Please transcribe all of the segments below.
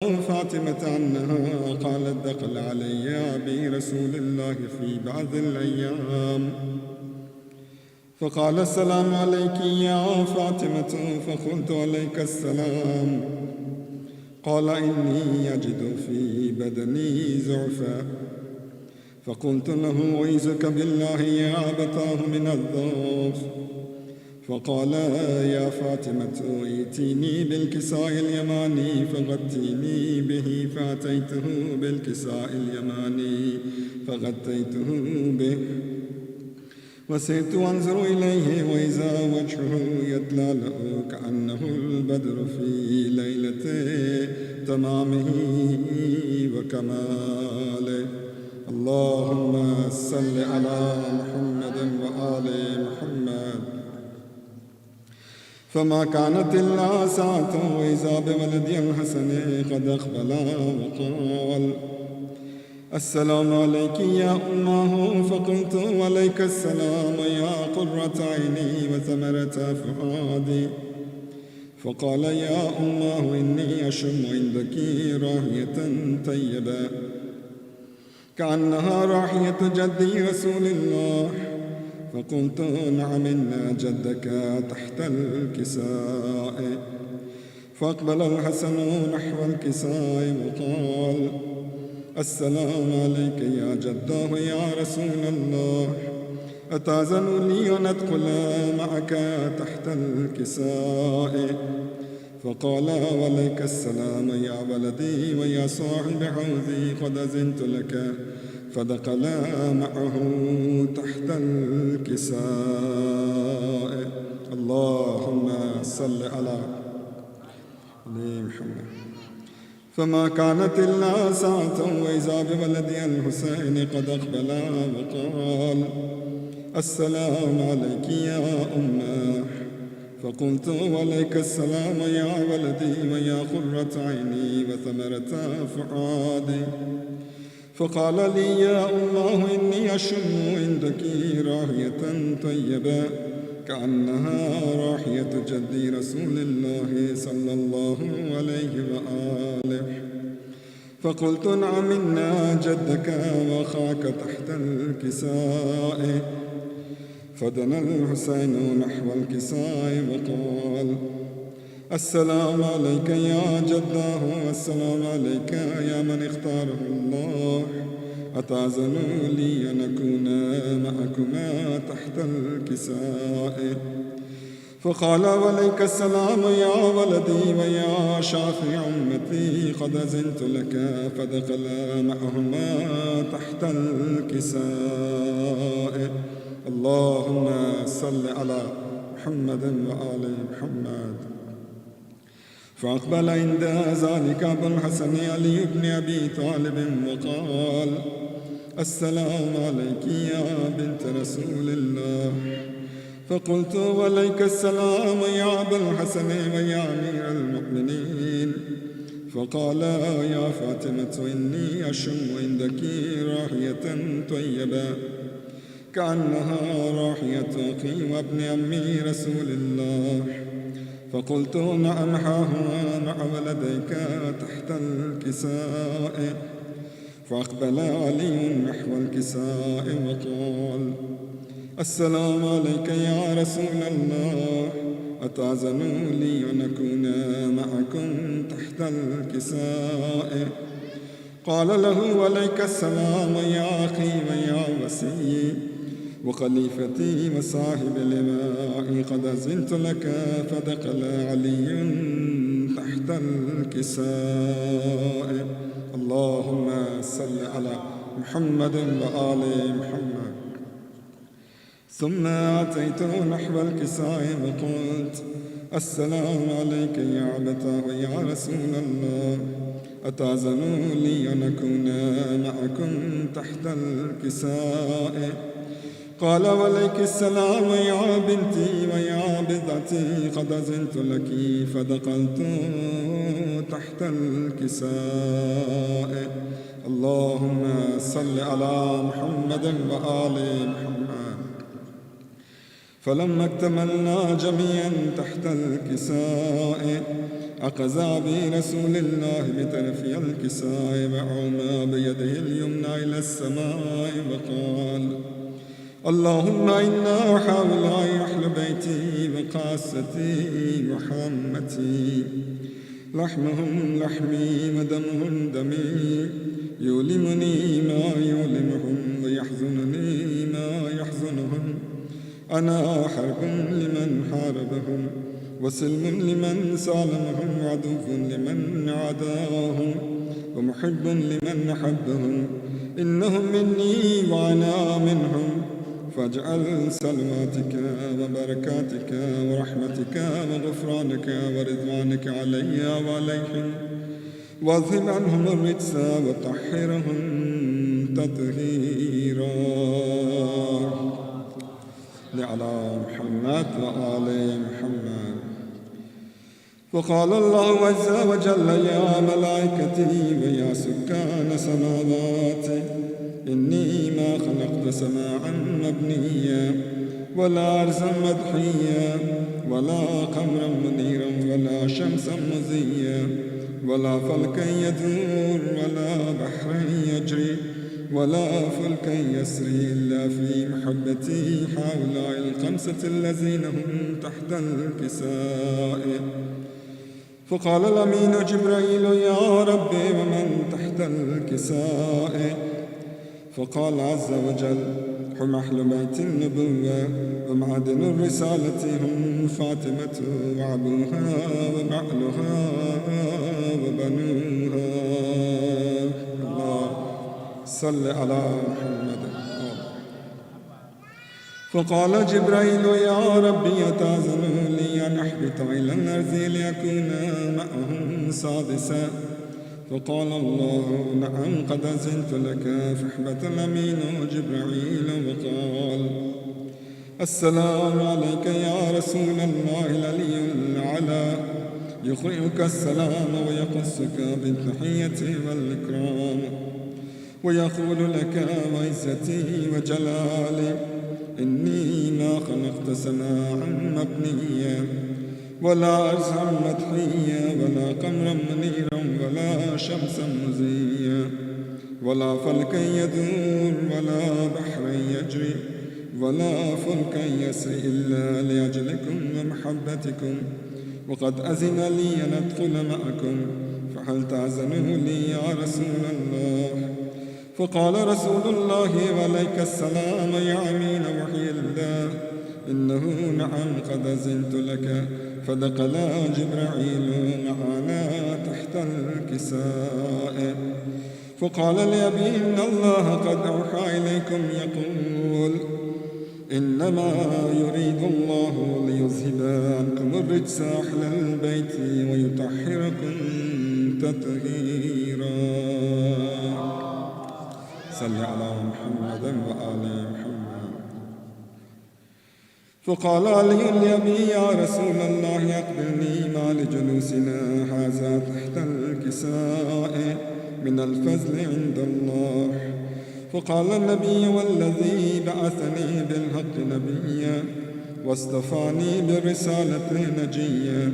فاطمة عنها قالت دخل علي أبي رسول الله في بعض الأيام فقال السلام عليك يا فاطمة، فقلت عليك السلام. قال إني أجد في بدني زعفا، فقلت له أعيذك بالله يا أبتاه من الضعف. فقال يا فاطمة ائتيني بالكساء اليماني فغطيني به، فأتيته بالكساء اليماني فغطيته به، وسرت أنظر إليه وإذا وجهه يتلألأ كأنه البدر في ليلة تمامه وكماله. اللهم صل على محمد وآل محمد. فما كانت إلا ساعة وإذا بولدي الحسن قد أقبل وقال السلام عليك يا أماه، فقلت وعليك السلام يا قرة عيني وثمرة فؤادي. فقال يا أماه إني أشم عندك راحية طيبة كأنها راحية جدي رسول الله. فقلت نعم إن جدك تحت الكساء. فأقبل الحسن نحو الكساء وقال السلام عليك يا جداه يا رسول الله، أتأذن لي أن أدخل معك تحت الكساء؟ فقال وعليك السلام يا ولدي ويا صاحب حوضي، قد أذنت لك. فدخل معه تحت الكساء. اللهم صل على محمد. فما كانت إلا ساعة وإذا بولدي الحسين قد أقبل وقال السلام عليك يا أمه. فقلت وعليك السلام يا ولدي ويا قرة عيني وثمرة فؤادي. فقال لي يا الله إني أشم عندك راحية طيبة كأنها راحية جدي رسول الله صلى الله عليه وآله. فقلت نعم إن جدك وأخاك تحت الكساء. فدنا الحسين نحو الكساء وقال السلام عليك يا جداه، والسلام عليك يا من اختاره الله، أتأذن لي أن أكون معكما تحت الكساء؟ فقال وعليك السلام يا ولدي ويا شافع أمتي، قد أذنت لك. فدخل معهما تحت الكساء. اللهم صل على محمد وآل محمد. فأقبل عند ذلك أبو الحسن علي بن أبي طالب وقال السلام عليك يا بنت رسول الله. فقلت وعليك السلام يا أبا الحسن ويا أمير المؤمنين. فقال يا فاطمة إني أشم عندك راحية طيبة كأنها راحية أخي وابن أمي رسول الله. فقلت نعم ها مع ولديك تحت الكساء. فأقبل علي نحو الكساء وقال السلام عليك يا رسول الله، أتأذن لي أن أكون معكم تحت الكساء؟ قال له وعليك السلام يا أخي ويا وسيي وخليفتي وصاحب لمائي، قد أذنت لك. فدخل علي تحت الكساء. اللهم صل على محمد وآل محمد. ثم أتيت نحو الكساء وقلت السلام عليك يا أبتاه يا رسول الله، أتأذن لي أن أكون معكم تحت الكساء؟ قال وعليك السلام يا بنتي ويا بضعتي، قد أذنت لك. فدخلت تحت الكساء. اللهم صل على محمد وآل محمد. فلما اكتملنا جميعا تحت الكساء أخذ برسول الله بطرف الكساء وعمى بيده اليمنى إلى السماء وقال: اللهم إنا هؤلاء أهل بيتي وقاستي وحامتي، لحمهم لحمي ودمهم دمي، يؤلمني ما يؤلمهم ويحزنني ما يحزنهم. أنا حرب لمن حاربهم وسلم لمن سالمهم، وعدو لمن عاداهم ومحب لمن أحبهم. إنهم مني وأنا منهم، فاجعل سلواتك وبركاتك ورحمتك وغفرانك ورضوانك علي وعليهم، واذهب عنهم الرجس وطهرهم تطهيرا. على محمد وآل محمد. وقال الله عز وجل: يا ملائكتي ويا سكان سماواتي، إني ما خلقت سماعا مبنيا ولا أرزا مدحيا ولا قمرا منيرا ولا شمسا مزيا ولا فلكا يدور ولا بحرا يجري ولا فلكا يسري إلا في محبتي هؤلاء الخمسة الذين هم تحت الكساء. فقال الأمين جبريل: يا رب ومن تحت الكساء؟ فقال عز وجل: هم أهل بيت النبوة ومعدن الرسالة، هم فاطمة وأبوها وبعلها وبنوها. الله صل على محمد. فقال جبريل: يا ربي أتأذن لي أن أحبط إلى الأرض ليكون معهم سادسا؟ فقال الله: نعم قد أذنت لك. فاحبط الأمين جبريل وقال: السلام عليك يا رسول الله العلي الأعلى، يقرئك السلام ويقصك بالتحية والإكرام، ويقول لك وعزتي وجلالي: إني ما خلقت سماعا مبنيا ولا أرزا مدحيا ولا قمرا منيرا ولا شمسا مزيا ولا فلكا يدور ولا بحرا يجري ولا فلكا يسري إلا لأجلكم ومحبتكم، وقد أذن لي أن أدخل معكم، فهل تأذنوا لي يا رسول الله؟ فقال رسول الله: وعليك السلام يا أمين وحي الله، إنه نعم قد أذنت لك. فدخل جبريل معنا تحت الكساء. فقال لأبي: إن الله قد أوحى إليكم يقول: إنما يريد الله ليذهب عنكم الرجس أهل البيت ويطهركم تطهيرا. صل على محمد وآل محمد. فقال علي لأبي: يا رسول الله أقبلني ما لجلوسنا هذا تحت الكساء من الفضل عند الله. فقال النبي: والذي بعثني بالحق نبيا واصطفاني بالرسالة نجيا،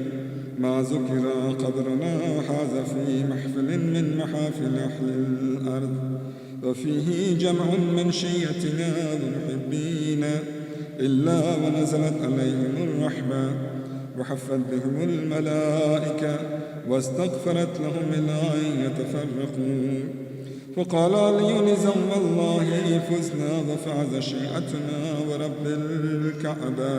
ما ذكر قبرنا هذا في محفل من محافل أهل الأرض، وفيه جمع من شيعتنا ومحبينا، إلا ونزلت عليهم الرحمة وحفت بهم الملائكة واستغفرت لهم إلى أن يتفرقوا. فقال علي: زم الله فزنا وفاز شيعتنا ورب الكعبة.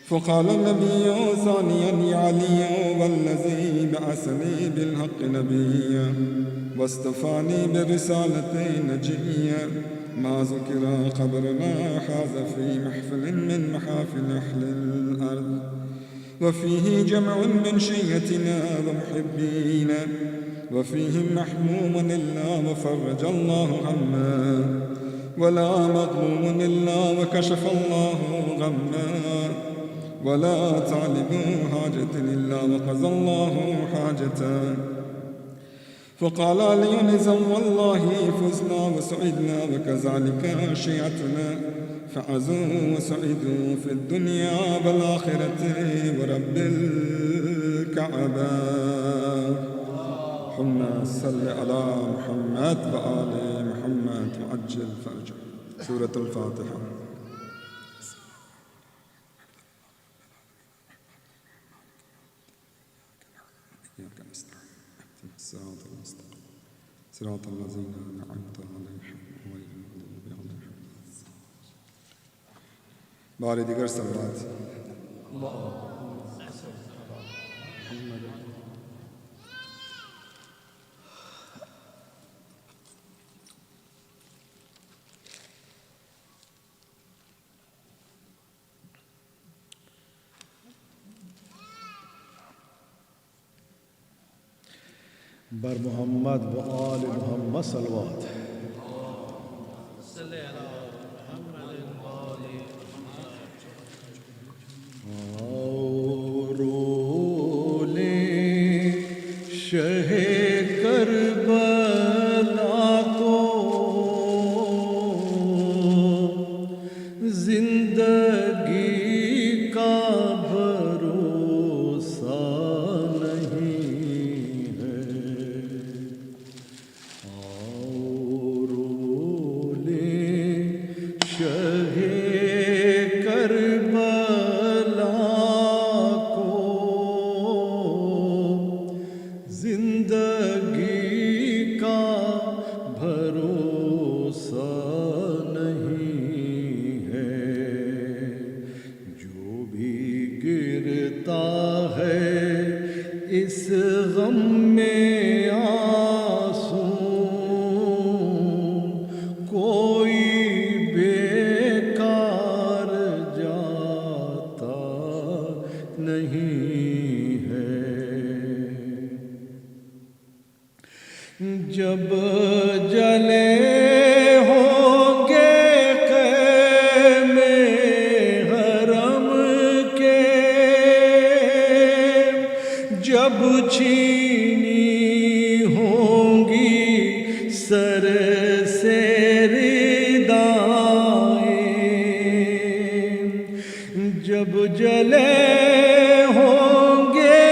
فقال النبي ثانيا: يا علي والذي بعثني بالحق نبيا واصطفاني برسالة نجيا، ما ذكر قبرنا هذا في محفل من محافل أهل الأرض، وفيه جمع من شيعتنا ومحبينا، وفيهم محموم إلا وفرج الله همه، ولا مغموم إلا وكشف الله غمه، ولا طالب حاجة إلا وقضى الله حاجته. فقال علي: زم والله فزنا وسعدنا، وكذلك شيعتنا فعزوا وسعدوا في الدنيا والآخرة ورب الكعبة. الكعبة. اللهم صل على محمد وآل محمد وعجل فرجه. سورة الفاتحة. صراط المستقيم صراط الذين أنعمت عليهم غير المغضوب عليهم. بار دیگر صلوات. بر محمد و آل محمد صلوات. رولے شہ کربلا کو زندگی کا بھروسہ نہیں ہے. رولے شہ کربلا کو زندگی کا بھروسہ نہیں ہے. جو بھی گرتا ہے اس غم میں آنسو، کوئی بیکار جاتا نہیں ہے. جب جلے ہوں گے خیمے حرم کے، جب چھینی ہوں گی سر سے ردائیں، جب جلے ہوں گے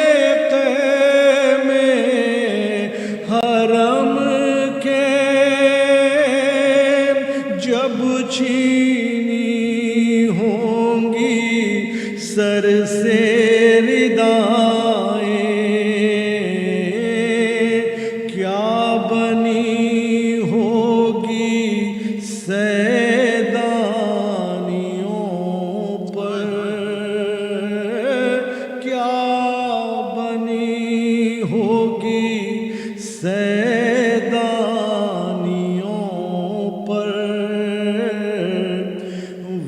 خیمے حرم کے، جب چھینی ہوں گی سر سے ردائیں، کیا بنی ہوگی سیدانیوں پر، کیا بنی ہوگی سیدانیوں پر.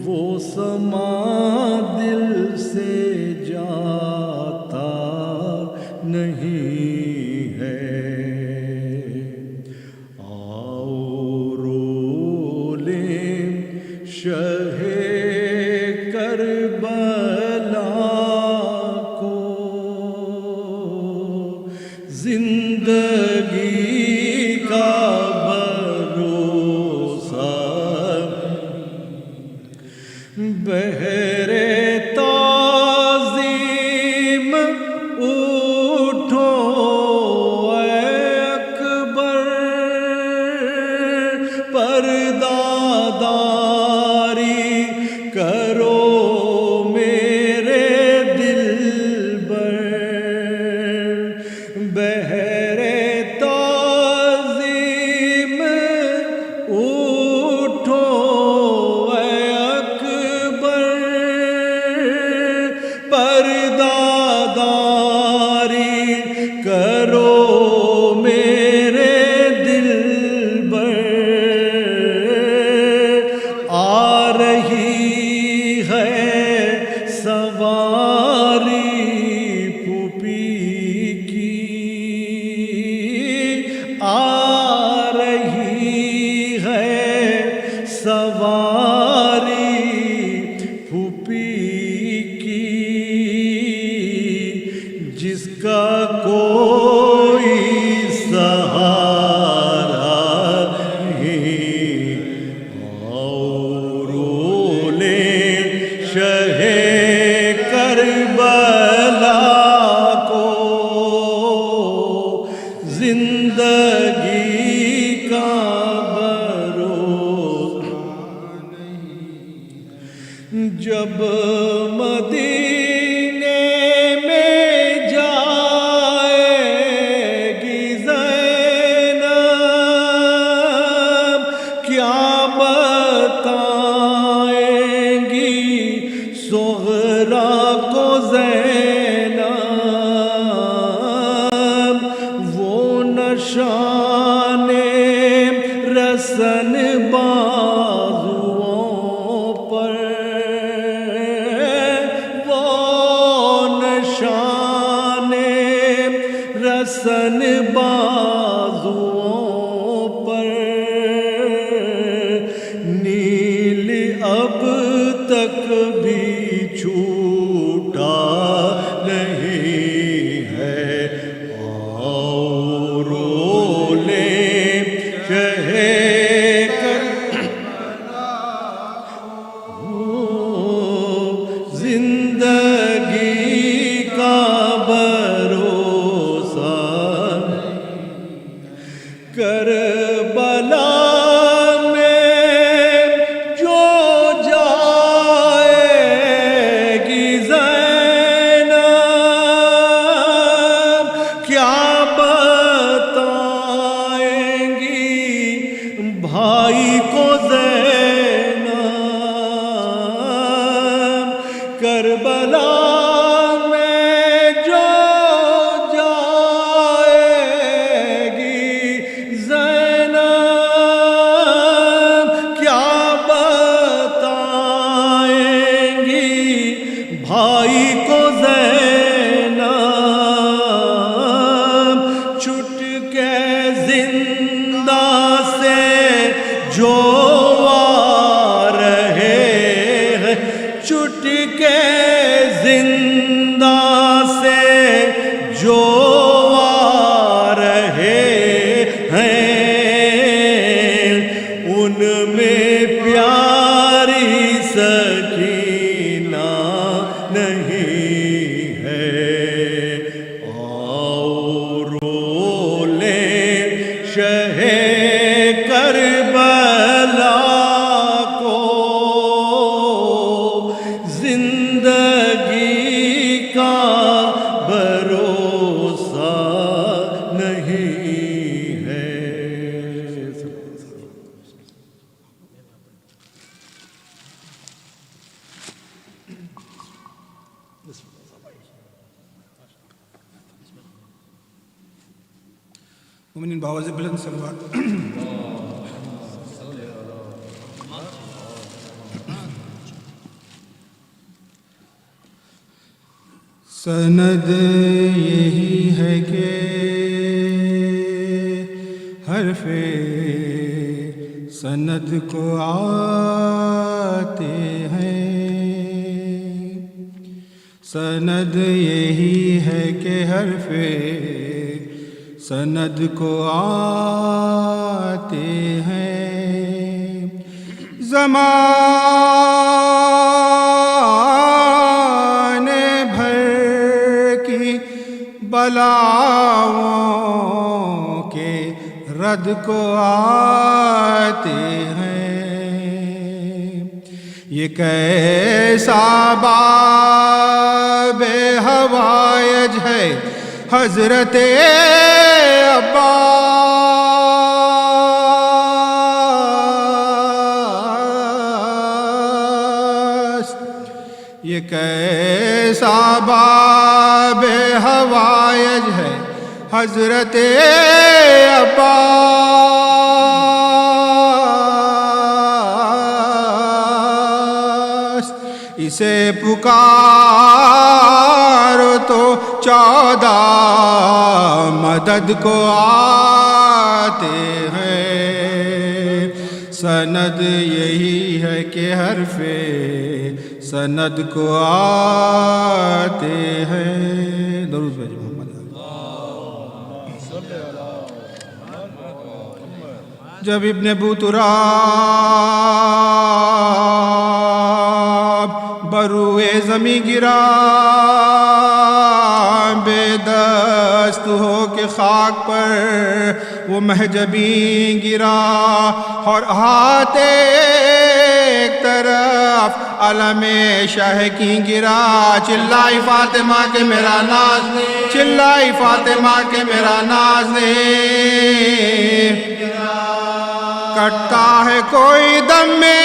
وہ سما دل سے جاتا نہیں ہے. آؤ رو لیں شہ کربلا کو، زندگی کا بھروسہ. بہر تعظیم اٹھو اے اکبر، پرداداری کرو میرے دلبر. بہر تعظیم اٹھو اے اکبر، پرداداری کرو میرے دلبر. آ رہی ہے سواری پھوپھی کی، آ رہی ہے سواری پھوپھی کی، جس کا کوئی سہارا نہیں. آؤ رو لیں شہ کربلا کو، زندگی کا بھروسہ جب مدینے میں جائے گی زینب کیا بتائیں گی صغرا کو زینب وہ نشان رسن بازوؤں پر وہ نشان رسن بازوؤں پر نیل اب تک بھی چھوٹا نہیں ہے اور رو لیں شہ زندگی کا بھروسہ کربلا میں جو جائے گی زینب کیا بتائیں گی بھائی کو زینب کربلا میں جو جائے گی زینب کیا بتائیں گی بھائی کو زینب چھٹ کے زندہ سے جو آ رہے ہیں چھٹ کے زندہ سے جو آ رہے ہیں ان میں پیاری سکینہ نہیں ہے آؤ رو لیں شہ کربلا کو زندگی کا بھروسہ نہیں ہے مومنین بآواز بلند صلوات سند یہی ہے کہ حرف سند کو آتے ہیں سند یہی ہے کہ حرف سند کو آتے ہیں زمانے بھر کی بلاؤں کے رد کو آتے ہیں یہ کیسا باب ہوائج ہے حضرت عباس یہ کیسا باب ہوائج ہے حضرت عباس اسے پکارو تو 14 مدد کو آتے ہیں سند یہی ہے کہ حرف سند کو آتے ہیں درود بھیجو محمد جب ابن ابو تراب بروئے زمیں گرا بے دست پرست ہو کہ خاک پر وہ محجبیں گرا اور ہاتھ ایک طرف علم شاہ کی گرا چلائی فاطمہ کے میرا ناز چلائی فاطمہ کے میرا ناز نے کٹتا ہے کوئی دم میں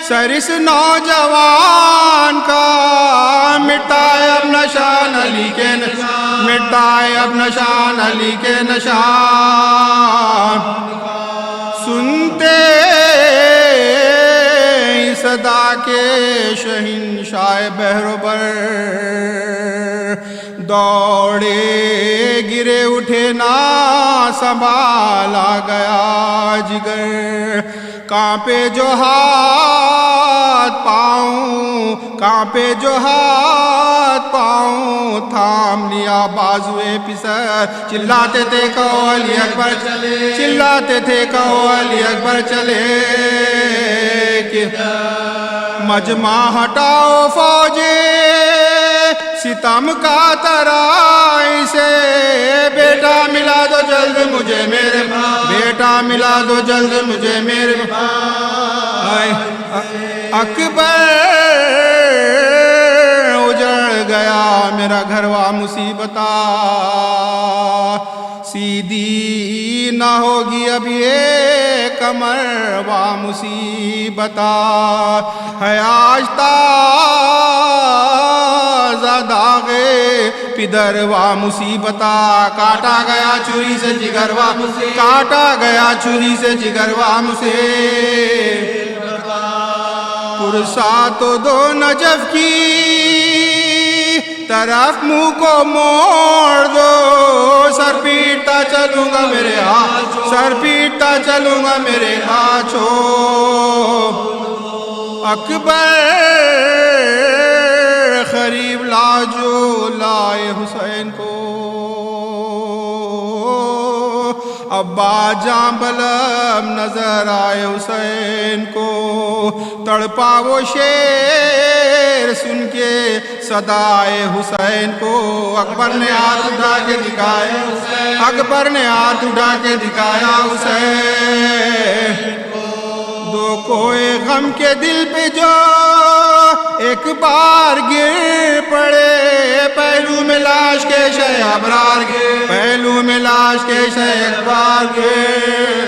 سر اس نوجوان کا مٹائے اب نشان علی کے نشان مٹائے اب نشان علی کے نشان سنتے صدا کے شہنشاہ بحر و بر دوڑے گرے اٹھے نہ سنبھالا گیا جگر کانپے جو ہاتھ پاؤں کانپے جو ہاتھ پاؤں تھام لیا بازوئے پسر چلاتے تھے کہو علی اکبر چلے چلاتے تھے کہو علی اکبر چلے کہ مجمع ہٹاؤ فوجے ستم کا ترائی سے بیٹا ملا دو جلد مجھے میرے بیٹا ملا دو جلد مجھے میرے اکبر اجڑ گیا میرا گھروا مصیبتا سیدھی نہ ہوگی اب یہ کمر وا مصیبتا ہے آج تازہ داغے پدر وا مصیبتا کاٹا گیا چھری سے جگر وا کاٹا گیا چھری سے جگر وا مصیبتا پرسا تو دو نجف کی طرف منہ کو موڑ دو سر پیٹتا چلوں گا میرے ہاتھ سر پیٹتا چلوں گا میرے ہاتھوں اکبر قریب لاجو لائے حسین کو ابا جاں بلم نظر آئے حسین کو تڑپا وہ شیر سن کے صدائے حسین کو اکبر نے ہاتھ اٹھا کے دکھایا اکبر نے ہاتھ اٹھا کے دکھایا حسین دو کوئے غم کے دل پہ جو ایک بار گر پڑے پہلو میں لاش کے شہ ابرار گر پہلو میں لاش کے شہ اکبار گر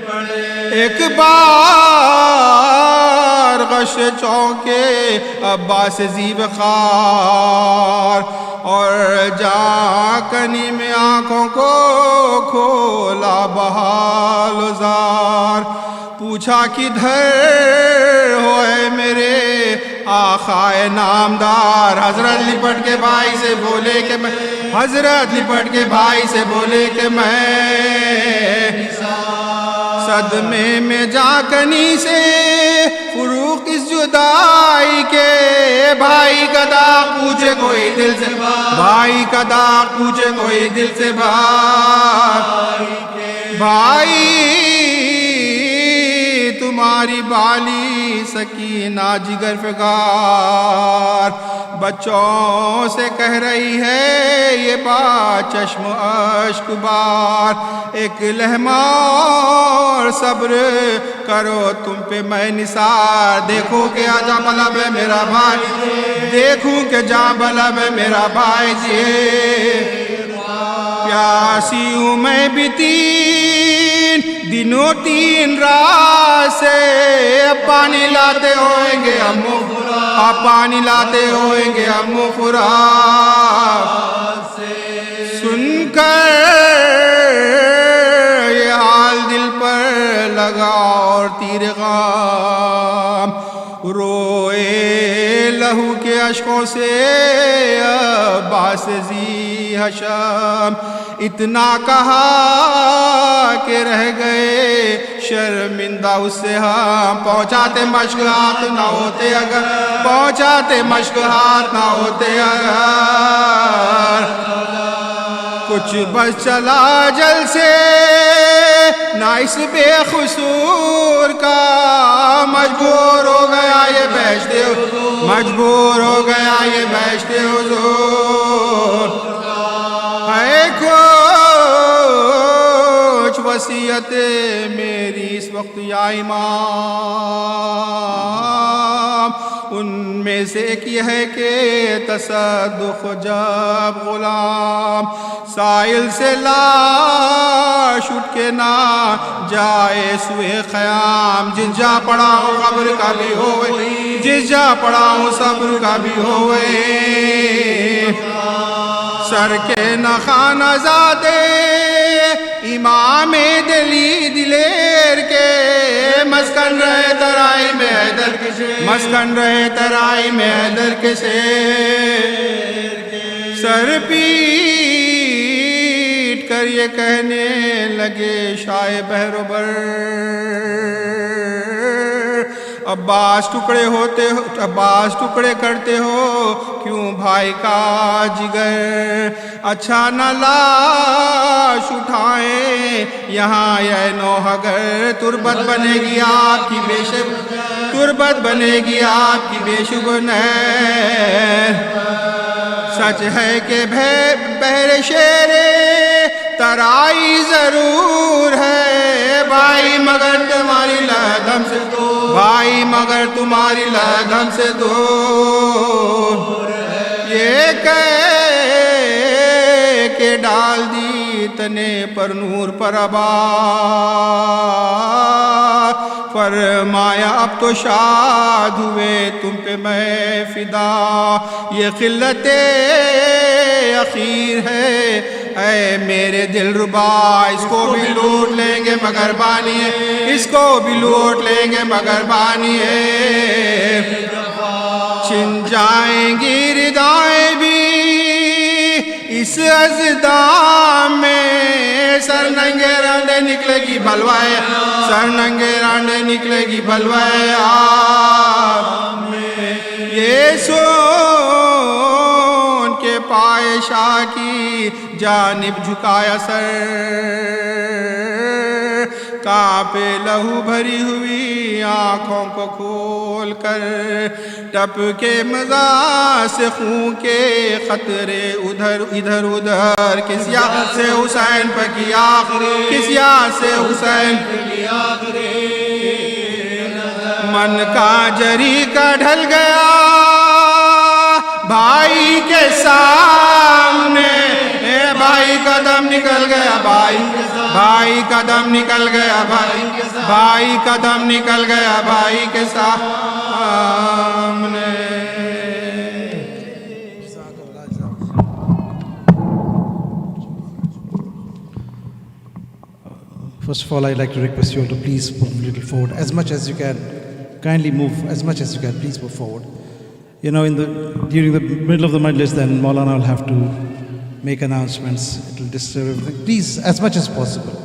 پڑے ایک بار غش چونکے عباس زیب خار اور جا کنی میں آنکھوں کو کھولا بحال زار پوچھا کدھر ہوئے میرے آقائے نامدار حضرت لپٹ کے بھائی سے بولے کہ میں حضرت لپٹ کے بھائی سے بولے کہ میں صدمے میں جا کنی سے فروغ اس جدائی کے بھائی کا داغ پوچھے کوئی دل سے بھائی کا داغ پوچھے کوئی دل سے بھائی تمہاری بالی سکینہ جگر فگار بچوں سے کہہ رہی ہے یہ بات چشم اشک بار ایک لہمہ اور صبر کرو تم پہ میں نثار دیکھو کہ جاں بلب ہے میرا بھائی دیکھوں کہ جاں بلب ہے میرا بھائی جی پیاسی ہوں میں بھی تین دنوں تین رات سے پانی لاتے ہوئیں گے امو پانی لاتے ہوئیں گے امو فرات سن کر یہ حال دل پر لگا اور تیر غام روئے لہو کے اشکوں سے عباس ذی حشم اتنا کہا کہ رہ گئے شرمندہ اس سے ہم پہنچاتے مشق ہاتھ نہ ہوتے اگر پہنچاتے مشق ہاتھ نہ ہوتے اگر کچھ بس چلا جل سے نہ اس بے قصور کا مجبور ہو گیا یہ بیشتے مجبور ہو گیا یہ بیشتے حضور وصیت میری اس وقت یا امام، ان میں سے ایک یہ ہے کہ تصدق جب غلام سائل سے لاش اٹھ کے نہ جائے سوئے خیام، جس جا پڑا ہوں قبر کا بھی ہوئے، جس جا پڑا ہوں صبر کا بھی ہوئے، سر کے نخان زادے امام دلی دلیر کے مسکن رہے ترائی میں حیدر کے شیر، مسکن رہے ترائی میں حیدر کے شیر، سر پیٹ کر یہ کہنے لگے شاہ بحر و بر، عباس ٹکڑے ہوتے ہو، عباس ٹکڑے کرتے ہو کیوں بھائی کا جگر، اچھا نہ لاش اٹھائیں یہاں یہ نوحگر، تربت بنے گی آپ کی بے شب، تربت بنے گی آپ کی بے شگنیر، سچ ہے کہ بہر شیر ترائی ضرور ہے بھائی مگر تمہاری لگن سے دور، بھائی مگر تمہاری لگن سے دور، یہ کہہ کے ڈال دی تنے پر نور پر آباد، فرمایا اب تو شاد ہوئے تم پہ میں فدا، یہ قلت اخیر ہے اے میرے دل ربا، اس کو بھی لوٹ لیں گے مگر بانی ہے، اس کو بھی لوٹ لیں گے مگر بانی ہے، چھن جائیں گی ردائیں بھی اس ازدام میں، سر ننگے رانڈے نکلے گی بلوائے، سر ننگے رانڈے نکلے گی بلوائے آپ میں، یہ سون کے پائے شاہ کی جانب جھکایا سر، کانپے لہو بھری ہوئی آنکھوں کو کھول کر، ٹپ کے مزا سے خون کے خطرے ادھر ادھر ادھر، کس یاد سے حسین پہ کی آخری، کس یاد سے حسین پہ کی آخری، من کا جری کا ڈھل گیا بھائی کے سامنے، بھائی کا دم نکل گیا، بھائی کا دم نکل گیا، بھائی کا دم نکل گیا بھائی کے سامنے۔ First of all, I'd like to request you all to please move a little forward as much as you can. Kindly move as much as you can. Please move forward. You know, during the middle of the majlis, then Maulana will have to make announcements. It will disturb everything. Please, as much as possible.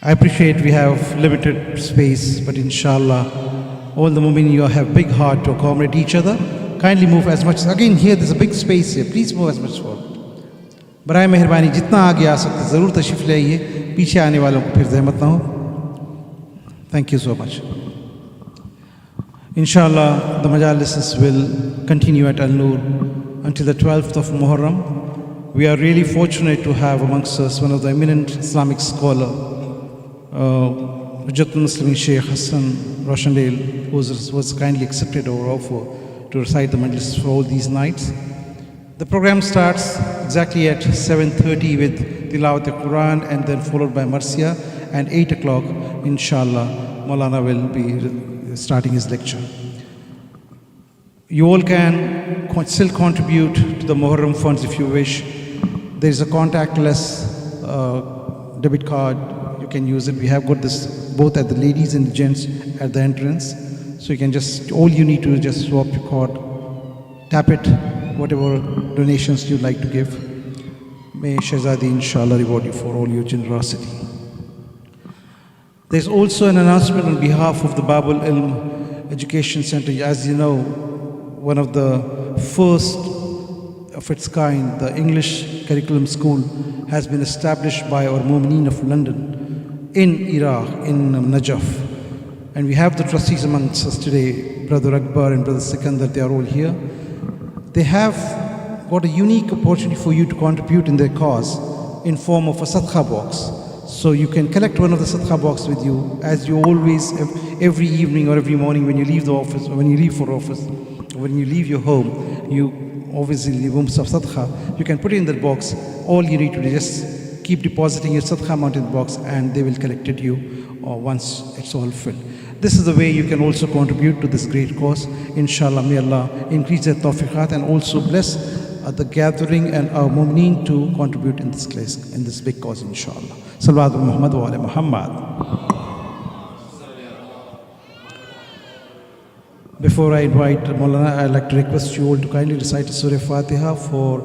I appreciate we have limited space, but inshallah, all the mu'min, you have big heart to accommodate each other. Kindly move as much. Again, here there's a big space here. Please move as much forward. برائے مہربانی جتنا آگے آ سکتے ضرور تشریف لے آئیے، پیچھے آنے والوں کو پھر زحمت نہ ہو۔ Thank you so much. Inshallah, the majalises will continue at Al-Noor until the 12th of Muharram. We are really fortunate to have amongst us one of the eminent Islamic scholar, Muslim Sheikh Hassan Roushandel, who was kindly accepted our offer to recite the majlis for all these nights. The program starts exactly at 7:30 with Tilawat al-Quran and then followed by Marsiya, and 8 o'clock, inshallah, Maulana will be starting his lecture. You all can still contribute to the Muharram funds if you wish. There is a contactless debit card. You can use it. We have got this both at the ladies and the gents at the entrance. So you can just, all you need to do is just swap your card, tap it, whatever donations you'd like to give. May Shahzadi inshallah reward you for all your generosity. There's also an announcement on behalf of the Babul Ilm Education Center. As you know, one of the first of its kind, the English curriculum school, has been established by our Mu'mineen of London in Iraq, in Najaf. And we have the trustees amongst us today, Brother Akbar and Brother Sikandar. They are all here. They have got a unique opportunity for you to contribute in their cause in form of a sadqa box. So you can collect one of the sadqa box with you, as you always, every evening or every morning when you leave the office, or when you leave for office, or when you leave your home, you obviously leave rooms of sadqa. You can put it in that box. All you need to do is just keep depositing your sadqa amount in the box, and they will collect it you once it's all filled. This is the way you can also contribute to this great cause. Inshallah, may Allah increase their tawfiqat and also bless the gathering and our mu'mineen to contribute in this place, in this big cause, inshallah. Salawatu Muhammad wa ala Muhammad. Before I invite Maulana, I'd like to request you all to kindly recite Surah Fatiha for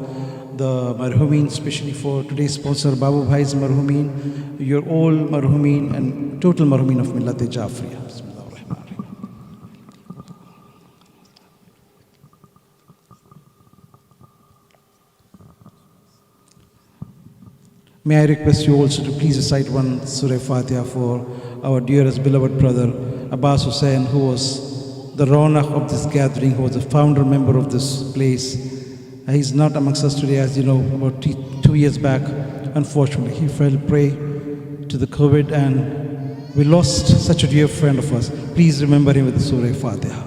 the marhumin, especially for today's sponsor, Babu Bhai's marhumin. You're all marhumin and total marhumin of Millat Jafriya. May I request you also to please recite one Surah Fatiha for our dearest beloved brother Abbas Hussain, who was the Raunaq of this gathering, who was a founder member of this place. He's not amongst us today, as you know. About 2 years back, unfortunately, he fell prey to the COVID, and we lost such a dear friend of us. Please remember him with the Surah Fatiha.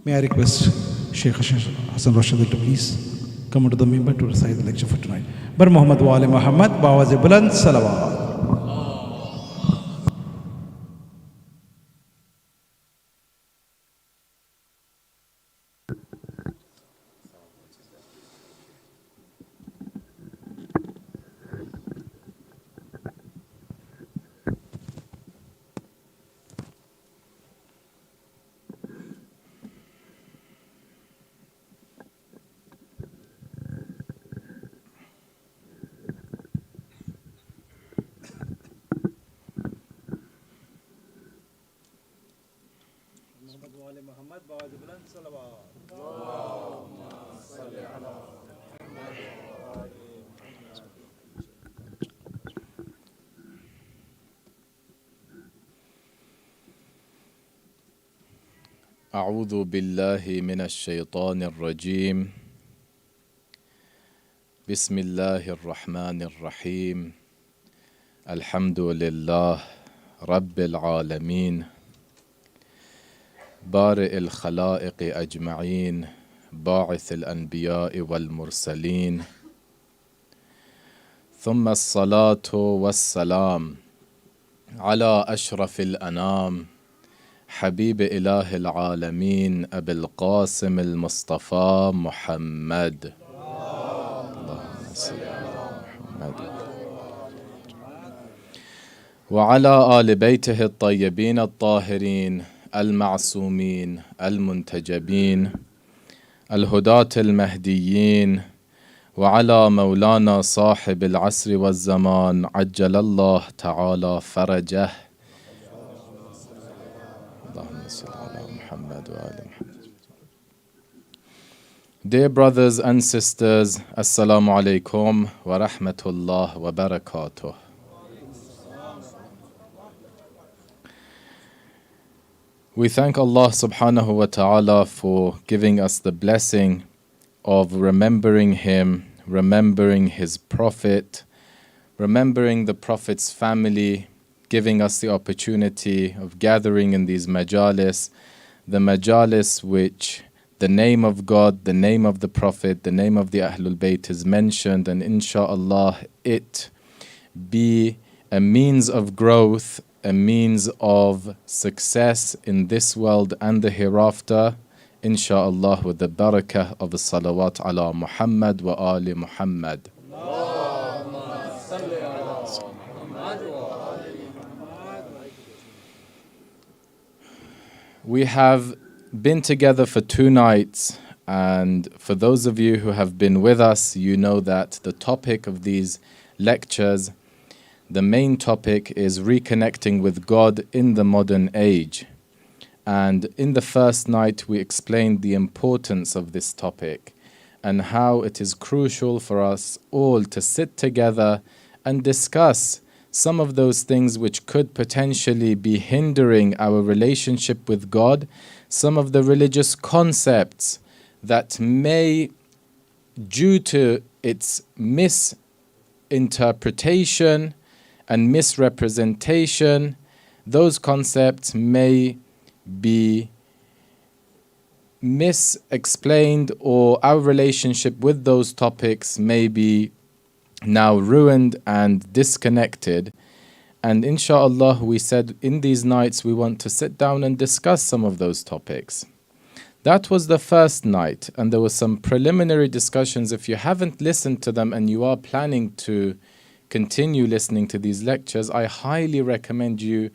May I request Sheikh Hassan Roushandel to please come onto the member to recite the lecture for tonight. Bar Muhammad wa ali Muhammad, bawaz buland salawat. أعوذ بالله من الشيطان الرجيم بسم الله الرحمن الرحيم الحمد لله رب العالمين بارئ الخلائق أجمعين باعث الأنبياء والمرسلين ثم الصلاة والسلام على أشرف الأنام حبيب إله العالمين أبي القاسم المصطفى محمد اللهم صل على محمد وعلى آل بيته الطيبين الطاهرين المعصومين المنتجبين الهداة المهديين وعلى مولانا صاحب العصر والزمان عجل الله تعالى فرجه Dear brothers and sisters, Assalamu alaikum wa rahmatullah wa barakatuh. We thank Allah subhanahu wa ta'ala for giving us the blessing of remembering Him, remembering His Prophet, remembering the Prophet's family, giving us the opportunity of gathering in these majalis, the majalis which the name of God, the name of the Prophet, the name of the Ahlul Bayt is mentioned, and insha'Allah it be a means of growth, a means of success in this world and the hereafter, insha'Allah, with the barakah of the salawat ala Muhammad wa ali Muhammad. We have been together for 2 nights, and for those of you who have been with us, you know that the topic of these lectures, the main topic, is reconnecting with God in the modern age. And in the first night we explained the importance of this topic and how it is crucial for us all to sit together and discuss some of those things which could potentially be hindering our relationship with God, some of the religious concepts that may, due to its misinterpretation and misrepresentation, those concepts may be misexplained, or our relationship with those topics may be now ruined and disconnected. And inshallah, we said in these nights we want to sit down and discuss some of those topics. That was the first night, and there were some preliminary discussions. If you haven't listened to them and you are planning to continue listening to these lectures, I highly recommend you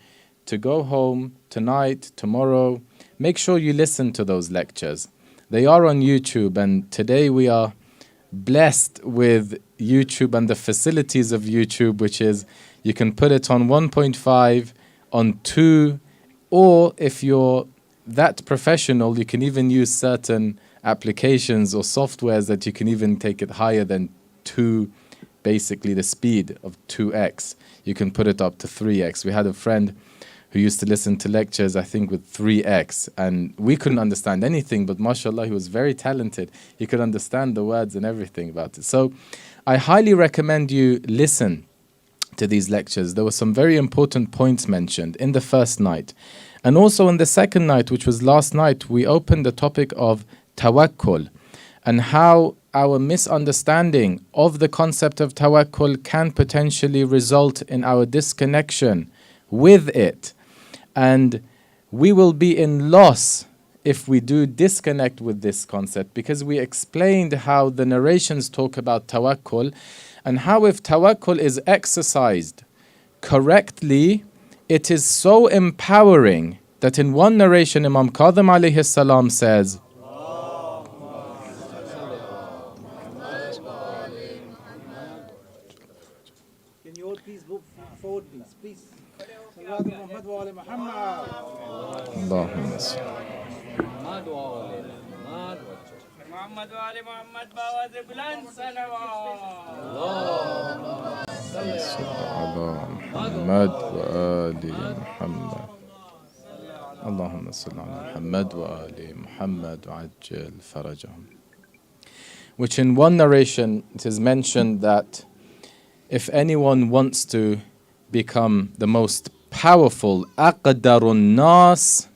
to go home tonight, tomorrow. Make sure you listen to those lectures. They are on YouTube, and today we are blessed with YouTube and the facilities of YouTube, which is you can put it on 1.5, on 2, or if you're that professional, you can even use certain applications or softwares that you can even take it higher than 2, basically the speed of 2x. You can put it up to 3x. We had a friend who used to listen to lectures, I think, with 3x, and we couldn't understand anything, but mashallah, he was very talented. He could understand the words and everything about it. So I highly recommend you listen to these lectures. There were some very important points mentioned in the first night. And also in the second night, which was last night, we opened the topic of tawakkul and how our misunderstanding of the concept of tawakkul can potentially result in our disconnection with it. And we will be in loss if we do disconnect with this concept, because we explained how the narrations talk about tawakkul and how if tawakkul is exercised correctly, it is so empowering that in one narration Imam Kadhim alayhi salam says, can you all please move forward, please? Allahumma salli. محمد وآل محمد باوز بلند محمد وآل محمد اللهم صل على محمد وآل محمد وعجل فرجهم. Which in one narration it is mentioned that if anyone wants to become the most powerful aqdarun nas,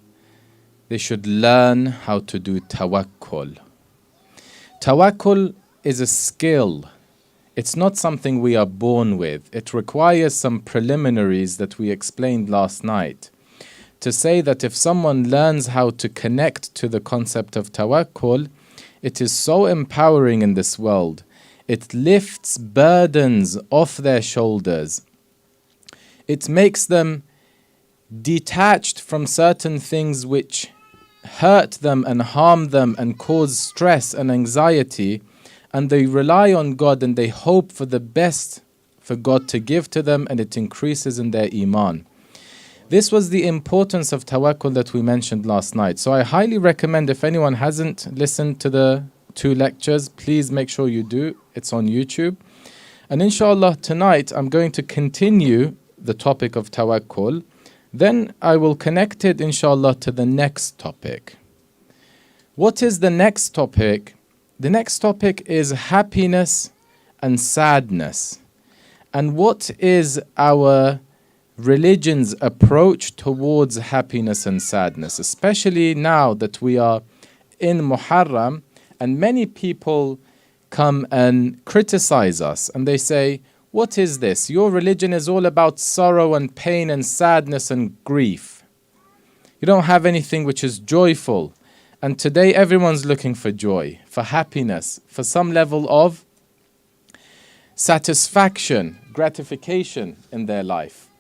they should learn how to do tawakkul. Tawakkul is a skill. It's not something we are born with. It requires some preliminaries that we explained last night. To say that if someone learns how to connect to the concept of tawakkul, it is so empowering in this world. It lifts burdens off their shoulders. It makes them detached from certain things which hurt them and harm them and cause stress and anxiety, and they rely on God and they hope for the best for God to give to them, and it increases in their iman. This was the importance of tawakkul that we mentioned last night. So I highly recommend, if anyone hasn't listened to the 2 lectures, please make sure you do. It's on YouTube. And inshallah tonight I'm going to continue the topic of tawakkul. Then I will connect it, inshallah, to the next topic. What is the next topic? The next topic is happiness and sadness. And what is our religion's approach towards happiness and sadness, especially now that we are in Muharram, and many people come and criticize us and they say, what is this? Your religion is all about sorrow and pain and sadness and grief. You don't have anything which is joyful. And today everyone's looking for joy, for happiness, for some level of satisfaction, gratification in their life.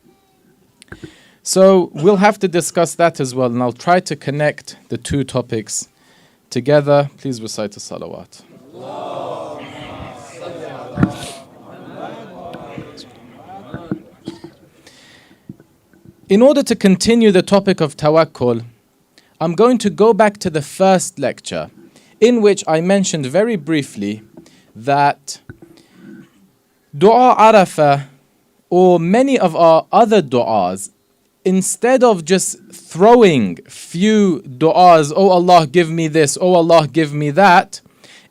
So we'll have to discuss that as well, and I'll try to connect the 2 topics together. Please recite the salawat. In order to continue the topic of tawakkul, I'm going to go back to the first lecture, in which I mentioned very briefly that Dua Arafah or many of our other du'as, instead of just throwing few du'as, oh Allah give me this, oh Allah give me that,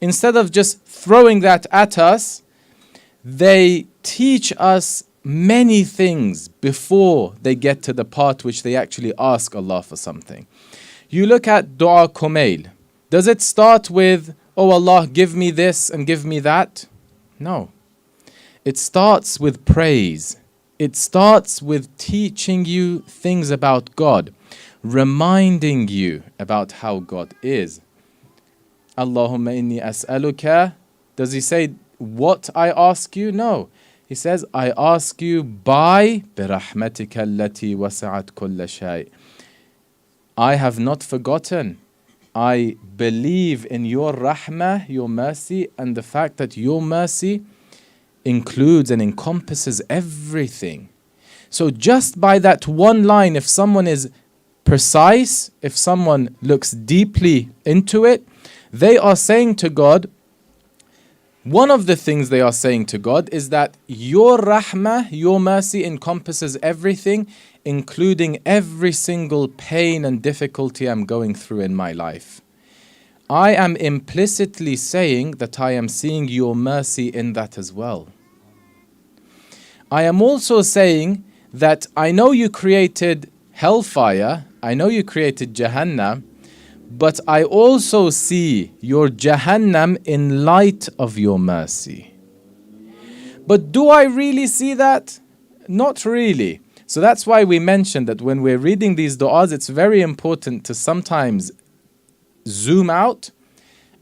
instead of just throwing that at us, they teach us many things before they get to the part which they actually ask Allah for something. You look at Dua Kumail. Does it start with, oh Allah, give me this and give me that? No. It starts with praise. It starts with teaching you things about God, reminding you about how God is. Allahumma inni as'aluka. Does he say what I ask you? No. He says, I ask you by birahmatika allati wasa'at kulla shay. I have not forgotten. I believe in your rahmah, your mercy, and the fact that your mercy includes and encompasses everything. So just by that one line, if someone is precise, if someone looks deeply into it, they are saying to God, one of the things they are saying to God is that your rahmah, your mercy encompasses everything, including every single pain and difficulty I'm going through in my life. I am implicitly saying that I am seeing your mercy in that as well. I am also saying that I know you created hellfire, I know you created Jahannam, but I also see your Jahannam in light of your mercy. But do I really see that? Not really. So that's why we mentioned that when we're reading these du'as, it's very important to sometimes zoom out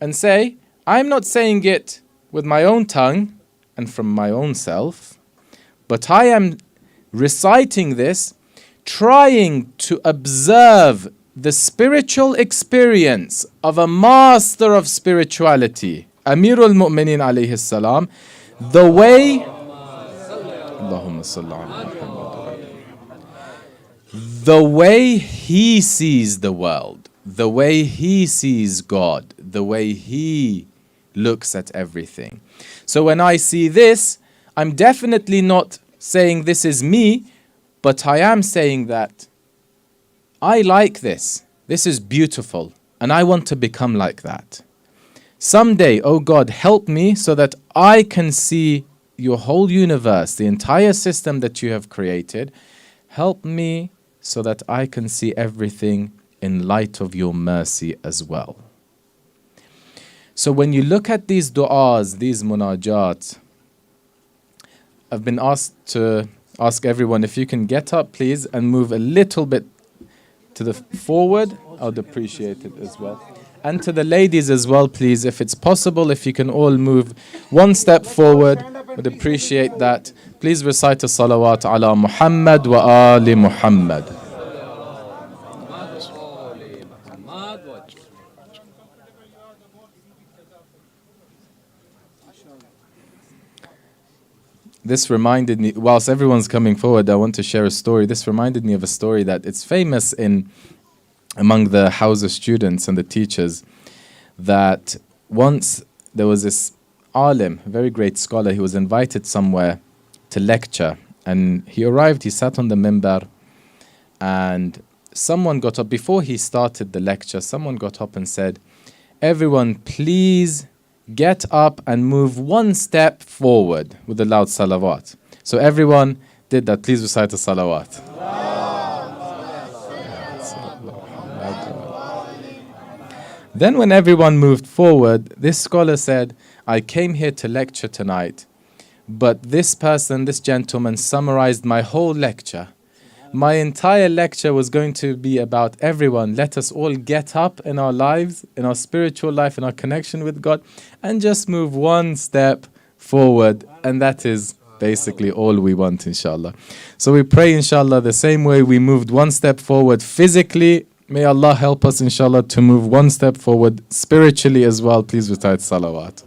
and say, I'm not saying it with my own tongue and from my own self, but I am reciting this, trying to observe the spiritual experience of a master of spirituality, Amirul Mu'mineen alayhi salam, the way Allahumma salli ala Muhammad, the way he sees the world, the way he sees God, the way he looks at everything. So when I see this, I'm definitely not saying this is me, but I am saying that I like this. This is beautiful, and I want to become like that. Someday, oh God, help me so that I can see your whole universe, the entire system that you have created. Help me so that I can see everything in light of your mercy as well. So when you look at these du'as, these munajat, I've been asked to ask everyone if you can get up, please, and move a little bit to the forward. I would appreciate it as well. And to the ladies as well, please, if it's possible, if you can all move one step forward, would appreciate that. Please recite a salawat ala Muhammad wa ali Muhammad. This reminded me, whilst everyone's coming forward, I want to share a story. This reminded me of a story that it's famous among the Hausa students and the teachers, that once there was this alim, a very great scholar, he was invited somewhere to lecture, and he arrived, he sat on the minbar, and someone got up, before he started the lecture, someone got up and said, everyone please get up and move one step forward with the loud salawat. So everyone did that. Please recite the salawat. Then when everyone moved forward, this scholar said, I came here to lecture tonight, but this person, this gentleman, summarized my whole lecture. My entire lecture was going to be about everyone. Let us all get up in our lives, in our spiritual life, in our connection with God, and just move one step forward. And that is basically all we want, inshallah. So we pray, inshallah, the same way we moved one step forward physically, may Allah help us, inshallah, to move one step forward spiritually as well. Please recite salawat.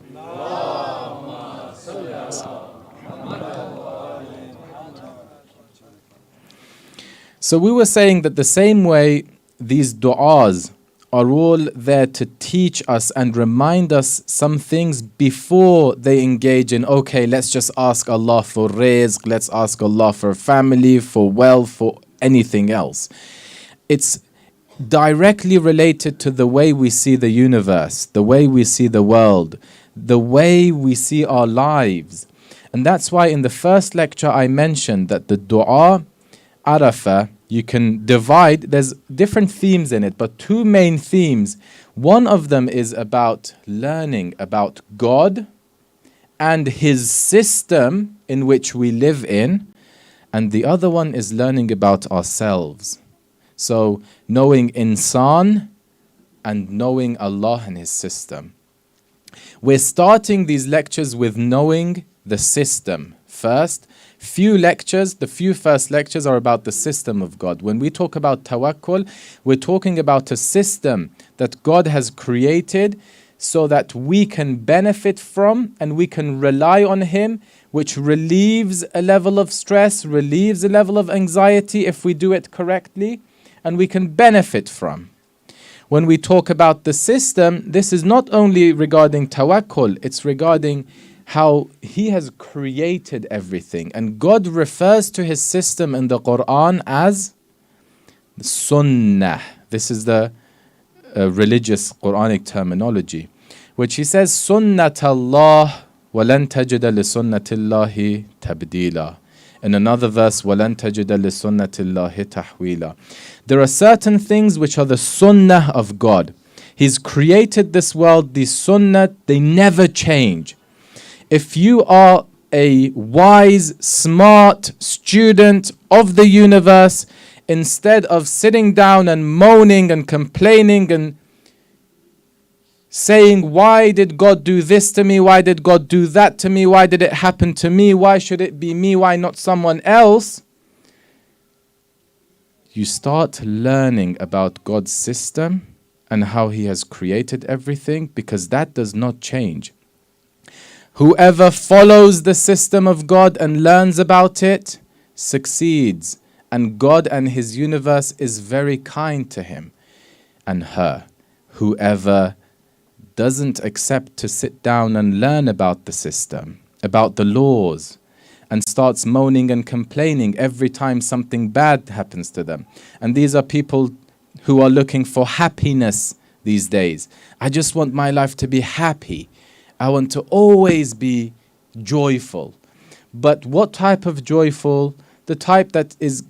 So we were saying that the same way these du'as are all there to teach us and remind us some things before they engage in, okay, let's just ask Allah for rizq, let's ask Allah for family, for wealth, for anything else. It's directly related to the way we see the universe, the way we see the world, the way we see our lives. And that's why in the first lecture I mentioned that the dua, Arafah, you can divide, there's different themes in it, but two main themes. One of them is about learning about God and His system in which we live in, and the other one is learning about ourselves. So knowing insan and knowing Allah and His system. We're starting these lectures with knowing the system first. The few first lectures are about the system of God. When we talk about tawakkul, we're talking about a system that God has created so that we can benefit from and we can rely on Him, which relieves a level of stress, relieves a level of anxiety if we do it correctly, and we can benefit from. When we talk about the system, this is not only regarding tawakkul, it's regarding how He has created everything. And God refers to His system in the Quran as sunnah. This is the religious Quranic terminology, which He says, Sunnat Allah walan tajida li sunnatillahi tabdila. In another verse, walan tajida li sunnatillahi tahwila. There are certain things which are the sunnah of God. He's created this world, these sunnah, they never change. If you are a wise, smart student of the universe, instead of sitting down and moaning and complaining and saying, why did God do this to me? Why did God do that to me? Why did it happen to me? Why should it be me? Why not someone else? You start learning about God's system and how He has created everything, because that does not change. Whoever follows the system of God and learns about it succeeds, and God and His universe is very kind to him and her. Whoever doesn't accept to sit down and learn about the system, about the laws, and starts moaning and complaining every time something bad happens to them. And these are people who are looking for happiness these days. I just want my life to be happy. I want to always be joyful. But what type of joyful? The type that is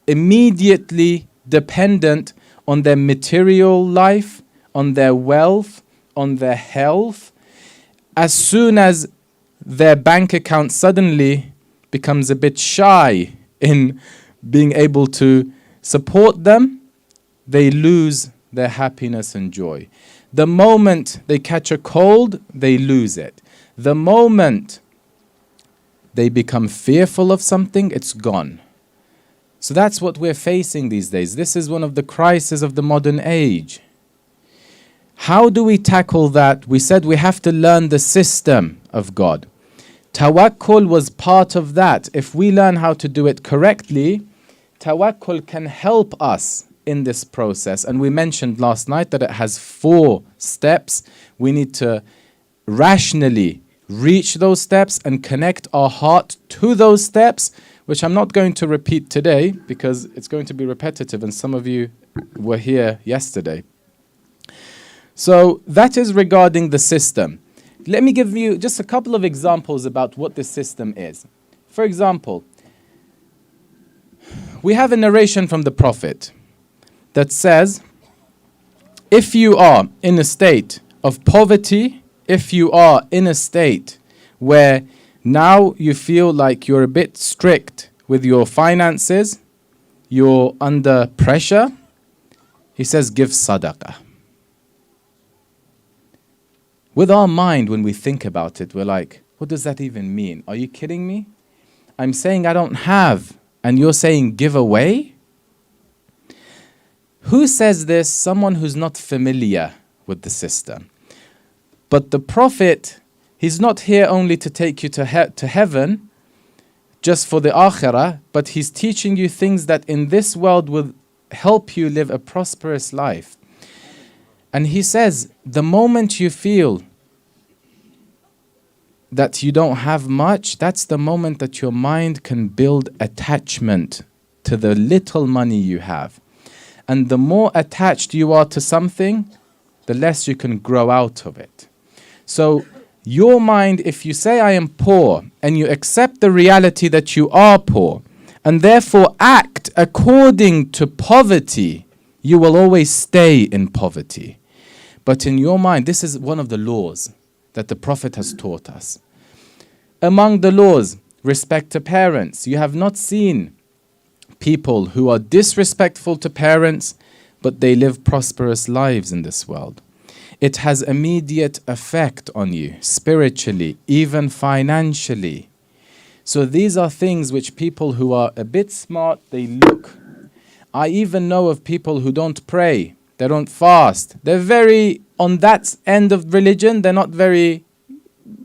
immediately dependent on their material life, on their wealth, on their health. As soon as their bank account suddenly becomes a bit shy in being able to support them, they lose their happiness and joy. The moment they catch a cold, they lose it. The moment they become fearful of something, it's gone. So that's what we're facing these days. This is one of the crises of the modern age. How do we tackle that? We said we have to learn the system of God. Tawakkul was part of that. If we learn how to do it correctly, tawakkul can help us in this process. And we mentioned last night that it has 4 steps. We need to rationally reach those steps and connect our heart to those steps, which I'm not going to repeat today because it's going to be repetitive and some of you were here yesterday. So that is regarding the system. Let me give you just a couple of examples about what the system is. For example, we have a narration from the Prophet that says, if you are in a state of poverty, if you are in a state where now you feel like you're a bit strict with your finances, you're under pressure, he says, give sadaqah. With our mind, when we think about it, we're like, what does that even mean? Are you kidding me? I'm saying I don't have, and you're saying give away? Who says this? Someone who's not familiar with the system. But the Prophet, he's not here only to take you to heaven, just for the akhirah, but he's teaching you things that in this world will help you live a prosperous life. And he says, the moment you feel that you don't have much, that's the moment that your mind can build attachment to the little money you have. And the more attached you are to something, the less you can grow out of it. So your mind, if you say I am poor, and you accept the reality that you are poor, and therefore act according to poverty, you will always stay in poverty. But in your mind, this is one of the laws that the Prophet has taught us. Among the laws, respect to parents. You have not seen people who are disrespectful to parents, but they live prosperous lives in this world. It has immediate effect on you, spiritually, even financially. So these are things which people who are a bit smart, they look. I even know of people who don't pray, they don't fast. They're very, on that end of religion, they're not very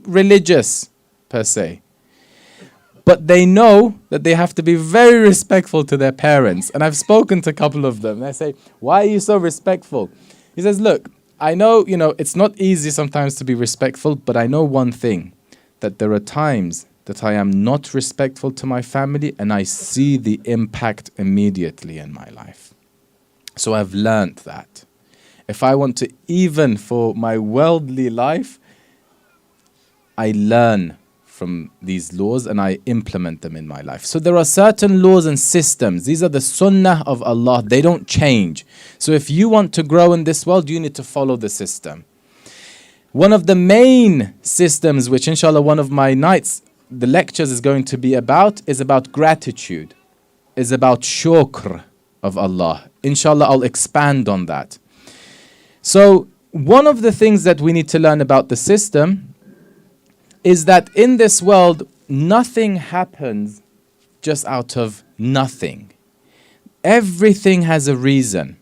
religious per se. But they know that they have to be very respectful to their parents. And I've spoken to a couple of them. They say, why are you so respectful? He says, look, I know, it's not easy sometimes to be respectful, but I know one thing, that there are times that I am not respectful to my family and I see the impact immediately in my life. So I've learned that. If I want to, even for my worldly life, I learn from these laws and I implement them in my life. So there are certain laws and systems. These are the sunnah of Allah. They don't change. So if you want to grow in this world, you need to follow the system. One of the main systems, which inshallah one of my nights, the lectures is going to be about, is about gratitude, is about shukr of Allah. Inshallah, I'll expand on that. So one of the things that we need to learn about the system is that in this world, nothing happens just out of nothing. Everything has a reason.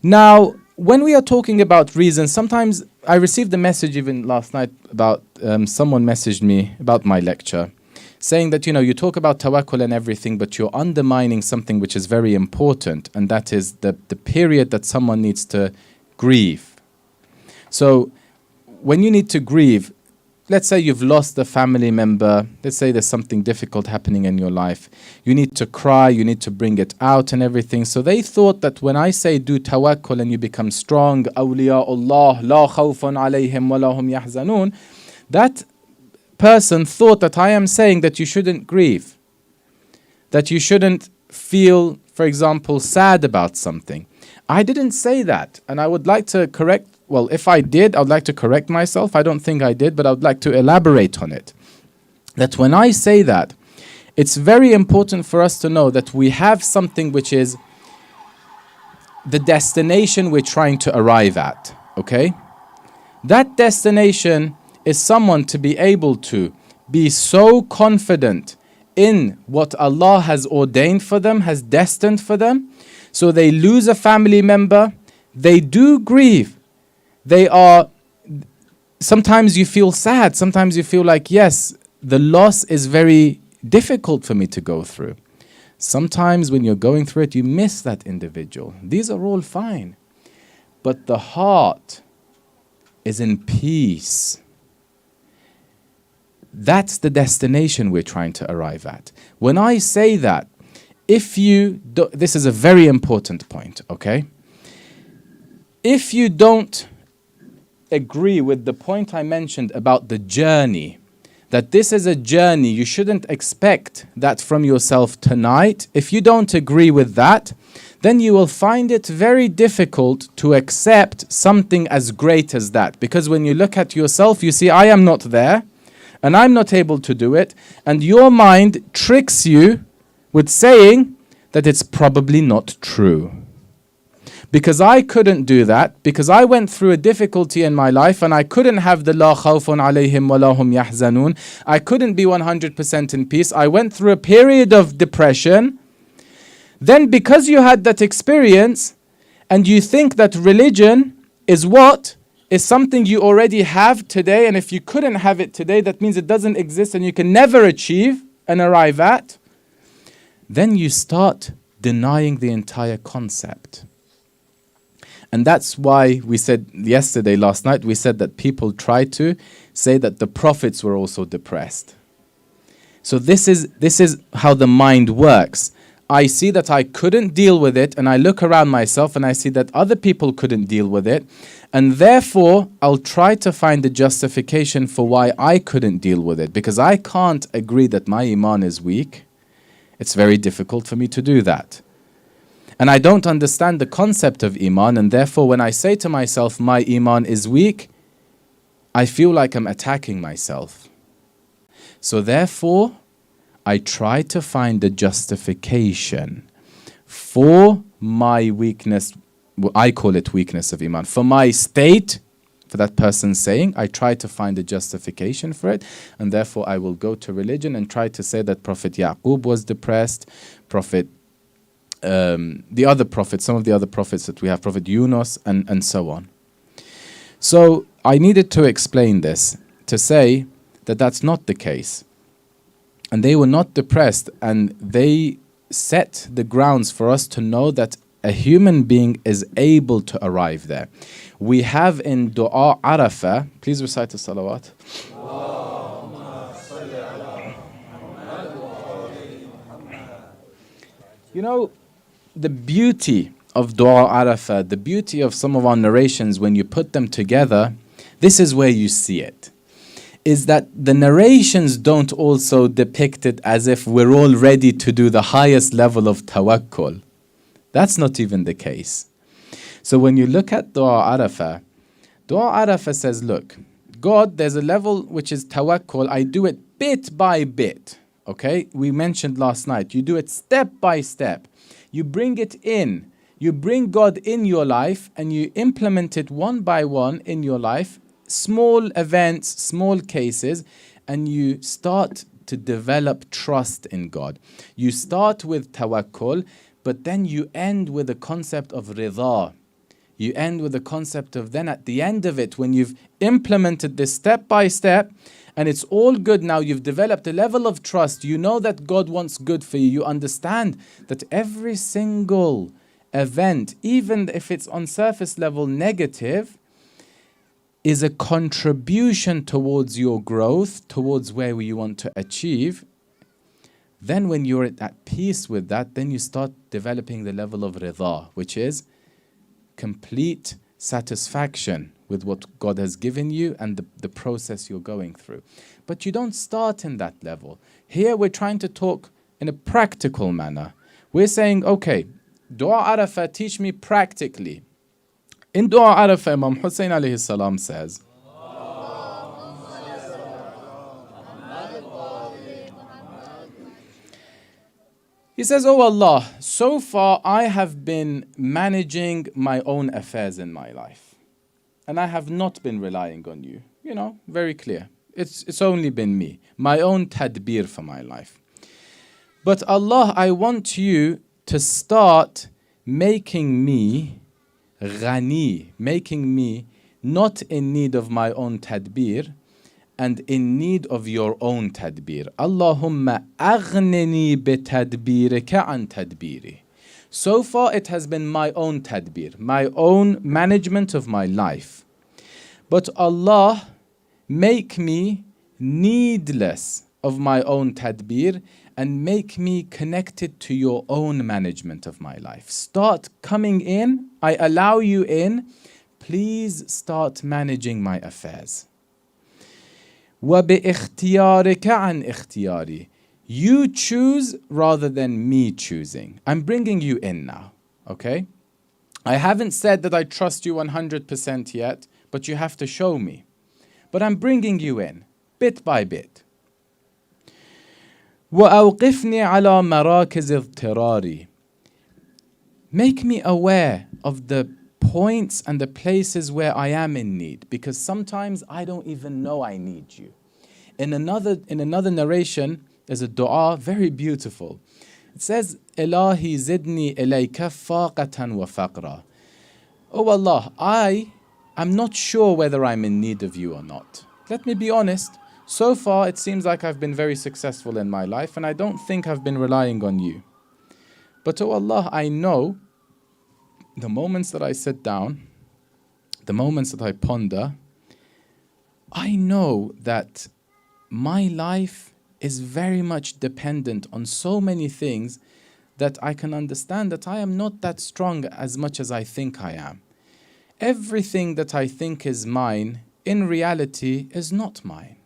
Now, when we are talking about reasons, sometimes I received a message even last night about, someone messaged me about my lecture, saying that, you talk about tawakkul and everything, but you're undermining something which is very important, and that is the period that someone needs to grieve. So, when you need to grieve, let's say you've lost a family member, let's say there's something difficult happening in your life. You need to cry, you need to bring it out and everything. So they thought that when I say do tawakkul and you become strong, awliya'ullah, la khawfun alayhim wa lahum yahzanun, that person thought that I am saying that you shouldn't grieve, that you shouldn't feel, for example, sad about something. I didn't say that, and I would like to correct. Well, if I did, I would like to correct myself. I don't think I did, but I would like to elaborate on it. That when I say that, it's very important for us to know that we have something which is the destination we're trying to arrive at, okay? That destination is someone to be able to be so confident in what Allah has ordained for them, has destined for them. So they lose a family member, they do grieve. They are, sometimes you feel sad, sometimes you feel like, yes, the loss is very difficult for me to go through. Sometimes when you're going through it, you miss that individual. These are all fine. But the heart is in peace. That's the destination we're trying to arrive at. When I say that, this is a very important point, okay? If you don't agree with the point I mentioned about the journey, that this is a journey, you shouldn't expect that from yourself tonight. If you don't agree with that, then you will find it very difficult to accept something as great as that. Because when you look at yourself, you see, I am not there, and I'm not able to do it, and your mind tricks you with saying that it's probably not true. Because I couldn't do that, because I went through a difficulty in my life and I couldn't have the la khawfun alayhim wa lahum yahzanun. I couldn't be 100% in peace. I went through a period of depression. Then because you had that experience and you think that religion is what? Is something you already have today, and if you couldn't have it today, that means it doesn't exist and you can never achieve and arrive at, then you start denying the entire concept. And that's why we said yesterday, last night, we said that people try to say that the prophets were also depressed. So this is how the mind works. I see that I couldn't deal with it, and I look around myself and I see that other people couldn't deal with it, and therefore I'll try to find a justification for why I couldn't deal with it, because I can't agree that my iman is weak. It's very difficult for me to do that. And I don't understand the concept of iman, and therefore when I say to myself my iman is weak, I feel like I'm attacking myself. So therefore, I try to find a justification for my weakness. I call it weakness of iman. For my state, for that person saying, I try to find a justification for it, and therefore I will go to religion and try to say that Prophet Yaqub was depressed, the other prophets, some of the other prophets that we have, Prophet Yunus, and so on. So I needed to explain this, to say that that's not the case. And they were not depressed, and they set the grounds for us to know that a human being is able to arrive there. We have in Dua Arafah, please recite the salawat. You know, the beauty of Dua Arafah, the beauty of some of our narrations, when you put them together, this is where you see it, is that the narrations don't also depict it as if we're all ready to do the highest level of tawakkul. That's not even the case. So when you look at Dua Arafah says, look, God, there's a level which is tawakkul. I do it bit by bit. Okay? We mentioned last night. You do it step by step. You bring it in. You bring God in your life and you implement it one by one in your life. Small events, small cases, and you start to develop trust in God. You start with tawakkul, but then you end with the concept of rida. You end with the concept of then at the end of it, when you've implemented this step by step, and it's all good now, you've developed a level of trust, you know that God wants good for you, you understand that every single event, even if it's on surface level negative, is a contribution towards your growth, towards where you want to achieve. Then when you're at peace with that, then you start developing the level of rida, which is complete satisfaction with what God has given you and the process you're going through. But you don't start in that level. Here we're trying to talk in a practical manner. We're saying, okay, Dua Arafah, teach me practically. In Dua Arafah, Imam Hussein alayhi salam says, he says, oh Allah, so far I have been managing my own affairs in my life. And I have not been relying on you. You know, very clear. It's only been me, my own tadbir for my life. But Allah, I want you to start making me ghani, making me not in need of my own tadbir and in need of your own tadbir. Allahumma aghnini bi tadbirika an tadbiri. So far it has been my own tadbir, my own management of my life. But Allah, make me needless of my own tadbir and make me connected to your own management of my life. Start coming in, I allow you in, please start managing my affairs. وَبِإِخْتِيَارِكَ عَنْ إِخْتِيَارِي. You choose rather than me choosing. I'm bringing you in now, okay? I haven't said that I trust you 100% yet, but you have to show me. But I'm bringing you in, bit by bit. وَأَوْقِفْنِي عَلَى مَرَاكِزِ اضْطِرَارِي. Make me aware of the points and the places where I am in need, because sometimes I don't even know I need you. In another narration, there's a dua, very beautiful. It says, Ilahi zidni ilayka faqatan wa faqra. Oh Allah, I'm not sure whether I'm in need of you or not. Let me be honest. So far, it seems like I've been very successful in my life, and I don't think I've been relying on you. But oh Allah, I know the moments that I sit down, the moments that I ponder, I know that my life is very much dependent on so many things that I can understand that I am not that strong as much as I think I am. Everything that I think is mine, in reality, is not mine.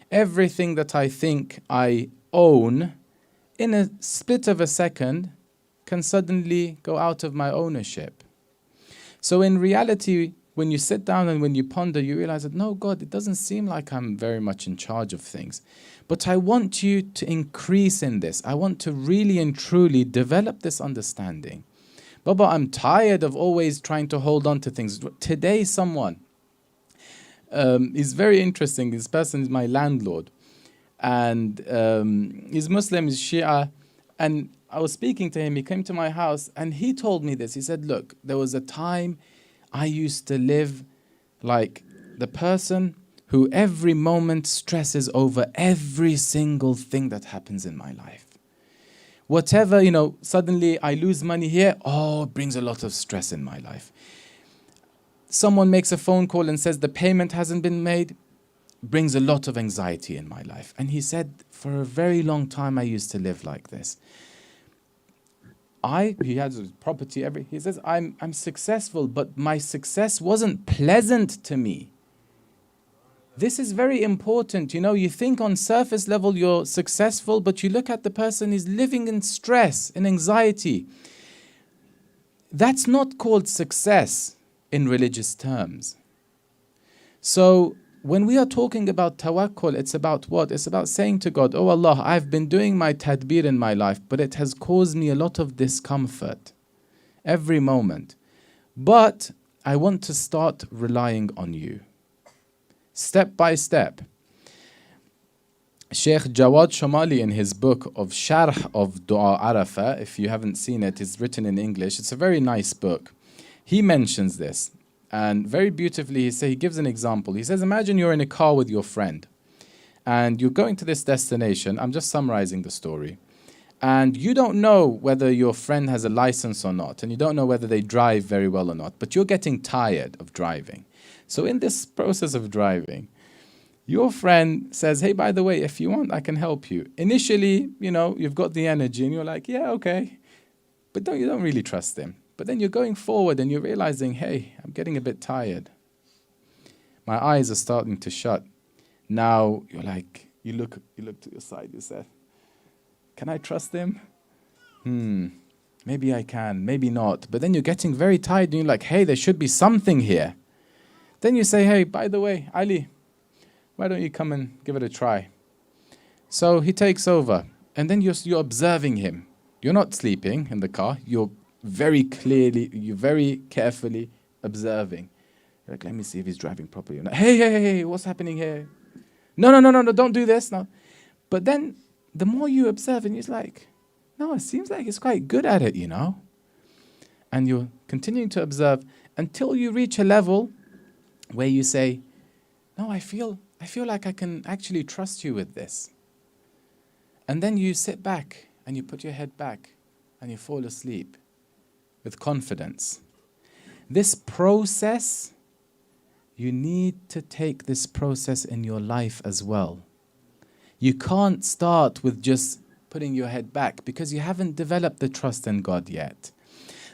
Everything that I think I own, in a split of a second, can suddenly go out of my ownership. So in reality, when you sit down and when you ponder, you realize that, no, God, it doesn't seem like I'm very much in charge of things. But I want you to increase in this. I want to really and truly develop this understanding. Baba, I'm tired of always trying to hold on to things. Today, someone is very interesting. This person is my landlord. And he's Muslim, he's Shia. And I was speaking to him. He came to my house and he told me this. He said, look, there was a time I used to live like the person who every moment stresses over every single thing that happens in my life. Whatever, suddenly I lose money here, it brings a lot of stress in my life. Someone makes a phone call and says the payment hasn't been made, brings a lot of anxiety in my life. And he said, for a very long time I used to live like this. He has his property, he says, I'm successful, but my success wasn't pleasant to me. This is very important. You think on surface level you're successful, but you look at the person who's living in stress, in anxiety. That's not called success in religious terms. So when we are talking about tawakkul, it's about what? It's about saying to God, oh Allah, I've been doing my tadbir in my life, but it has caused me a lot of discomfort every moment. But I want to start relying on you. Step by step. Sheikh Jawad Shamali, in his book of Sharh of Dua Arafah, if you haven't seen it, it's written in English. It's a very nice book. He mentions this, and very beautifully he gives an example. He says, imagine you're in a car with your friend, and you're going to this destination. I'm just summarizing the story. And you don't know whether your friend has a license or not, and you don't know whether they drive very well or not, but you're getting tired of driving. So in this process of driving, your friend says, hey, by the way, if you want, I can help you. Initially, you've got the energy and you're like, yeah, okay. But you don't really trust them. But then you're going forward and you're realizing, hey, I'm getting a bit tired. My eyes are starting to shut. Now you're like, you look to your side, you say, can I trust him? Maybe I can, maybe not. But then you're getting very tired and you're like, hey, there should be something here. Then you say, hey, by the way, Ali, why don't you come and give it a try? So he takes over, and then you're observing him. You're not sleeping in the car. You're very carefully observing. You're like, let me see if he's driving properly. Like, hey, what's happening here? No, don't do this. No. But then the more you observe, and you're like, no, it seems like he's quite good at it, And you're continuing to observe until you reach a level where you say, no, I feel like I can actually trust you with this. And then you sit back and you put your head back and you fall asleep with confidence. This process, you need to take this process in your life as well. You can't start with just putting your head back because you haven't developed the trust in God yet.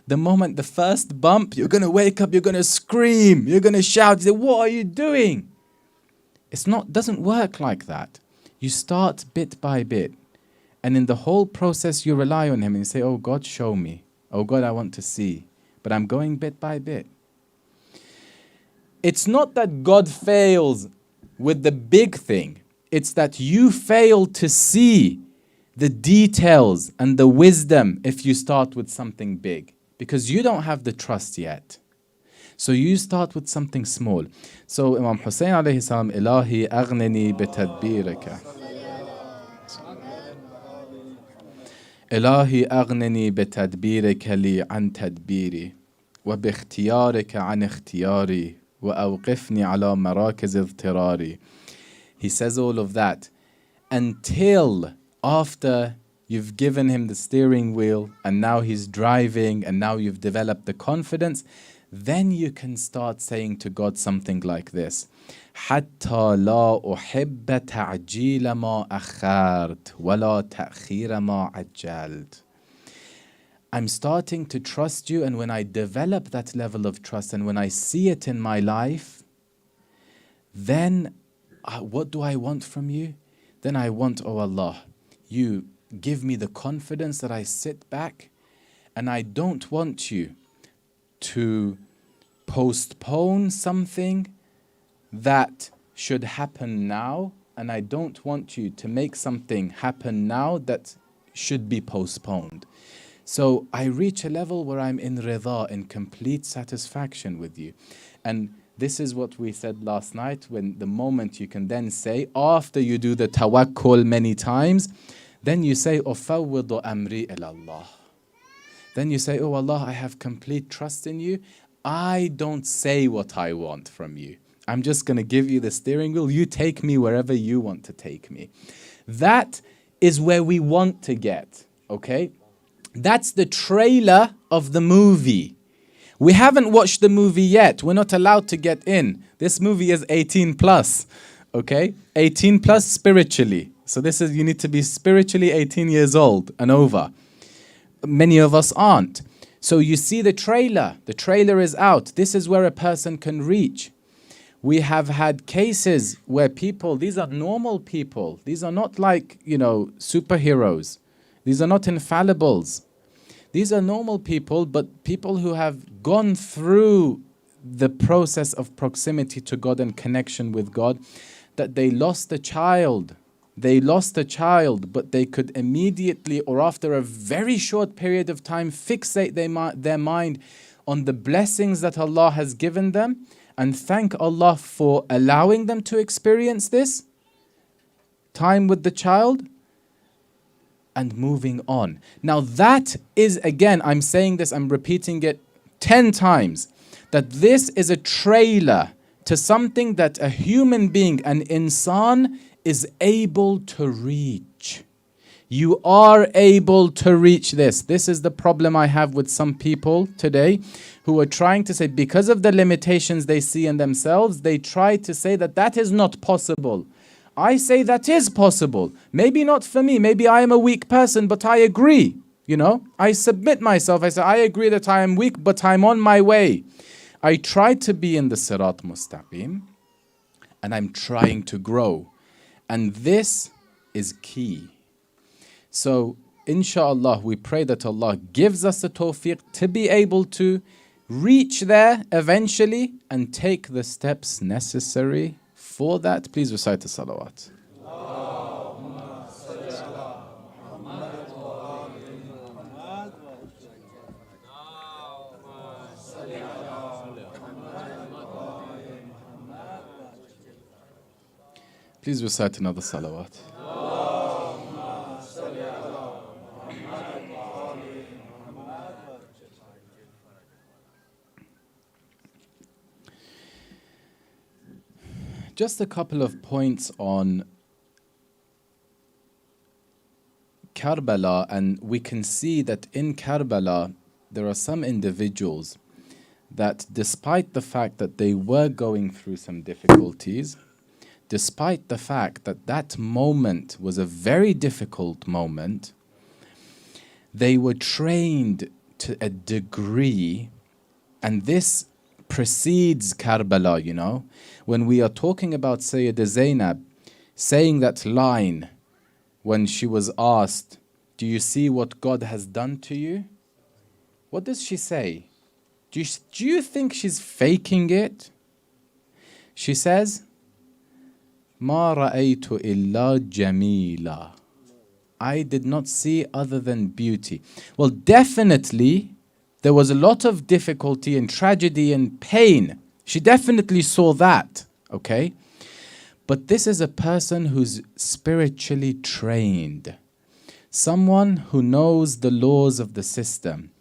The first bump, you're going to wake up, you're going to scream, you're going to shout, you say, what are you doing? Doesn't work like that. You start bit by bit. And in the whole process, you rely on Him and you say, oh God, show me. Oh God, I want to see. But I'm going bit by bit. It's not that God fails with the big thing. It's that you fail to see the details and the wisdom if you start with something big. Because you don't have the trust yet. So you start with something small. So Imam Hussein alayhi salam, Ilahi aghnini bitadbirika. Ilahi aghnini bitadbirika li an tadbiri. Wa bikhtiyarika an ikhtiyari. Wa awqifni ala marakiz idhtirari. He says all of that until after You've given him the steering wheel and now he's driving and now you've developed the confidence. Then you can start saying to God something like this. حتى لا أحب تعجيل ما أخرت ولا تأخير ما عجلت. I'm starting to trust you, and when I develop that level of trust and when I see it in my life, then what do I want from you? Then I want, oh Allah, you give me the confidence that I sit back, and I don't want you to postpone something that should happen now, and I don't want you to make something happen now that should be postponed. So I reach a level where I'm in rida, in complete satisfaction with you. And this is what we said last night, when the moment you can then say, after you do the tawakkul many times, then you say, أُفَوِّضُ أَمْرِي إِلَى اللَّهِ. Then you say, oh Allah, I have complete trust in you. I don't say what I want from you. I'm just going to give you the steering wheel. You take me wherever you want to take me. That is where we want to get, okay? That's the trailer of the movie. We haven't watched the movie yet. We're not allowed to get in. This movie is 18 plus, okay? 18 plus spiritually. So this is, you need to be spiritually 18 years old and over. Many of us aren't. So you see the trailer. The trailer is out. This is where a person can reach. We have had cases where people, these are normal people. These are not like, superheroes. These are not infallibles. These are normal people, but people who have gone through the process of proximity to God and connection with God, that they lost a child. They lost a child, but they could immediately, or after a very short period of time, fixate their mind on the blessings that Allah has given them and thank Allah for allowing them to experience this time with the child and moving on. Now that is, again, I'm saying this, I'm repeating it 10 times, that this is a trailer to something that a human being, an insan, is able to reach. You are able to reach this. This is the problem I have with some people today who are trying to say, because of the limitations they see in themselves, they try to say that that is not possible. I say that is possible. Maybe not for me. Maybe I am a weak person, but I agree. I submit myself. I say, I agree that I am weak, but I'm on my way. I try to be in the Sirat Mustaqim, and I'm trying to grow. And this is key. So, inshallah, we pray that Allah gives us the tawfiq to be able to reach there eventually and take the steps necessary for that. Please recite the salawat. Please recite another salawat. Just a couple of points on Karbala, and we can see that in Karbala there are some individuals that, despite the fact that they were going through some difficulties, despite the fact that that moment was a very difficult moment, they were trained to a degree, and this precedes Karbala, When we are talking about Sayyida Zainab saying that line when she was asked, do you see what God has done to you? What does she say? Do you think she's faking it? She says, Ma ra'aytu illa jamila. I did not see other than beauty. Well, definitely there was a lot of difficulty and tragedy and pain. She definitely saw that, okay? But this is a person who's spiritually trained. Someone who knows the laws of the system.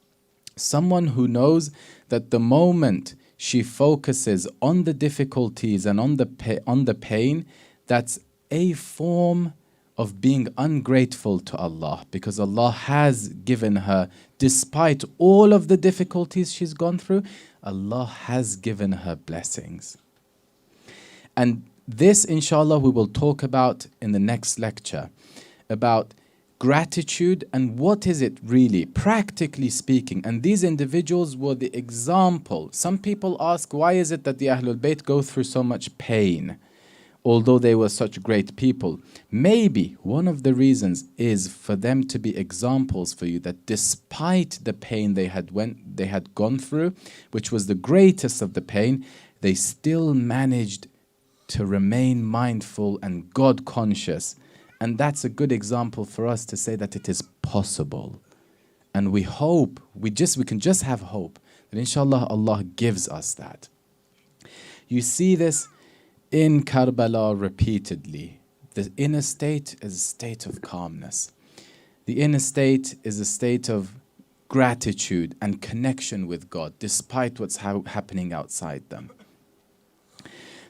Someone who knows that the moment she focuses on the difficulties and on the pain, that's a form of being ungrateful to Allah, because Allah has given her, despite all of the difficulties she's gone through, Allah has given her blessings. And this, inshallah, we will talk about in the next lecture, about gratitude and what is it really, practically speaking. And these individuals were the example. Some people ask, why is it that the Ahlul Bayt go through so much pain, although they were such great people? Maybe one of the reasons is for them to be examples for you, that despite the pain they had gone through, which was the greatest of the pain, they still managed to remain mindful and God conscious. And that's a good example for us to say that it is possible. And we hope, we can just have hope that inshallah Allah gives us that. You see this in Karbala repeatedly. The inner state is a state of calmness. The inner state is a state of gratitude and connection with God, despite what's happening outside them.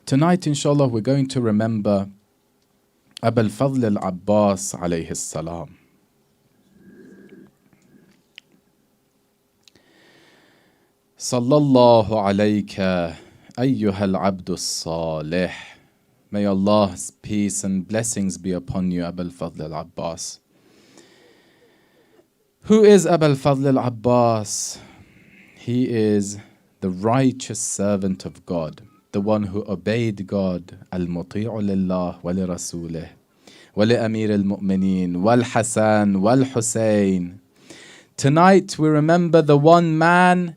Tonight, inshallah, we're going to remember Abu al-Fadl al-Abbas alayhi salam. Sallallahu alayka ayyuha al-abdu salih. May Allah's peace and blessings be upon you, Abu al-Fadl al-Abbas. Who is Abu al-Fadl al-Abbas? He is the righteous servant of God, the one who obeyed God, al-muti'u lillah wa li rasulih, wa li amir al-mu'mineen, wal Hassan, wal Hussein. Tonight we remember the one man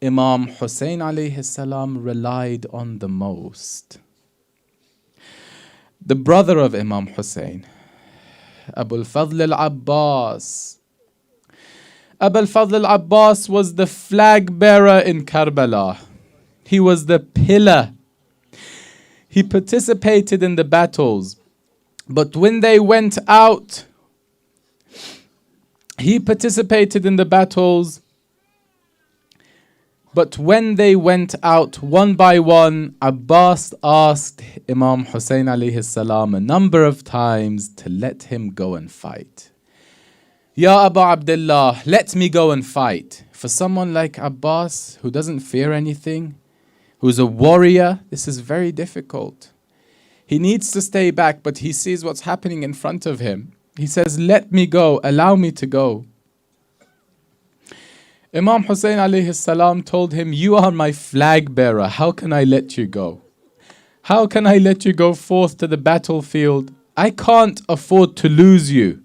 Imam Hussein alayhi salam relied on the most. The brother of Imam Hussein, Abu al-Fadl al-Abbas. Abu al-Fadl al-Abbas was the flag bearer in Karbala. He was the pillar. He participated in the battles. But when they went out, he participated in the battles. But when they went out one by one, Abbas asked Imam Hussein alayhi salam a number of times to let him go and fight. Ya Abu Abdullah, let me go and fight. For someone like Abbas, who doesn't fear anything, who's a warrior, this is very difficult. He needs to stay back, but he sees what's happening in front of him. He says, let me go, allow me to go. Imam Hussein alayhi salam told him, you are my flag bearer, how can I let you go? How can I let you go forth to the battlefield? I can't afford to lose you.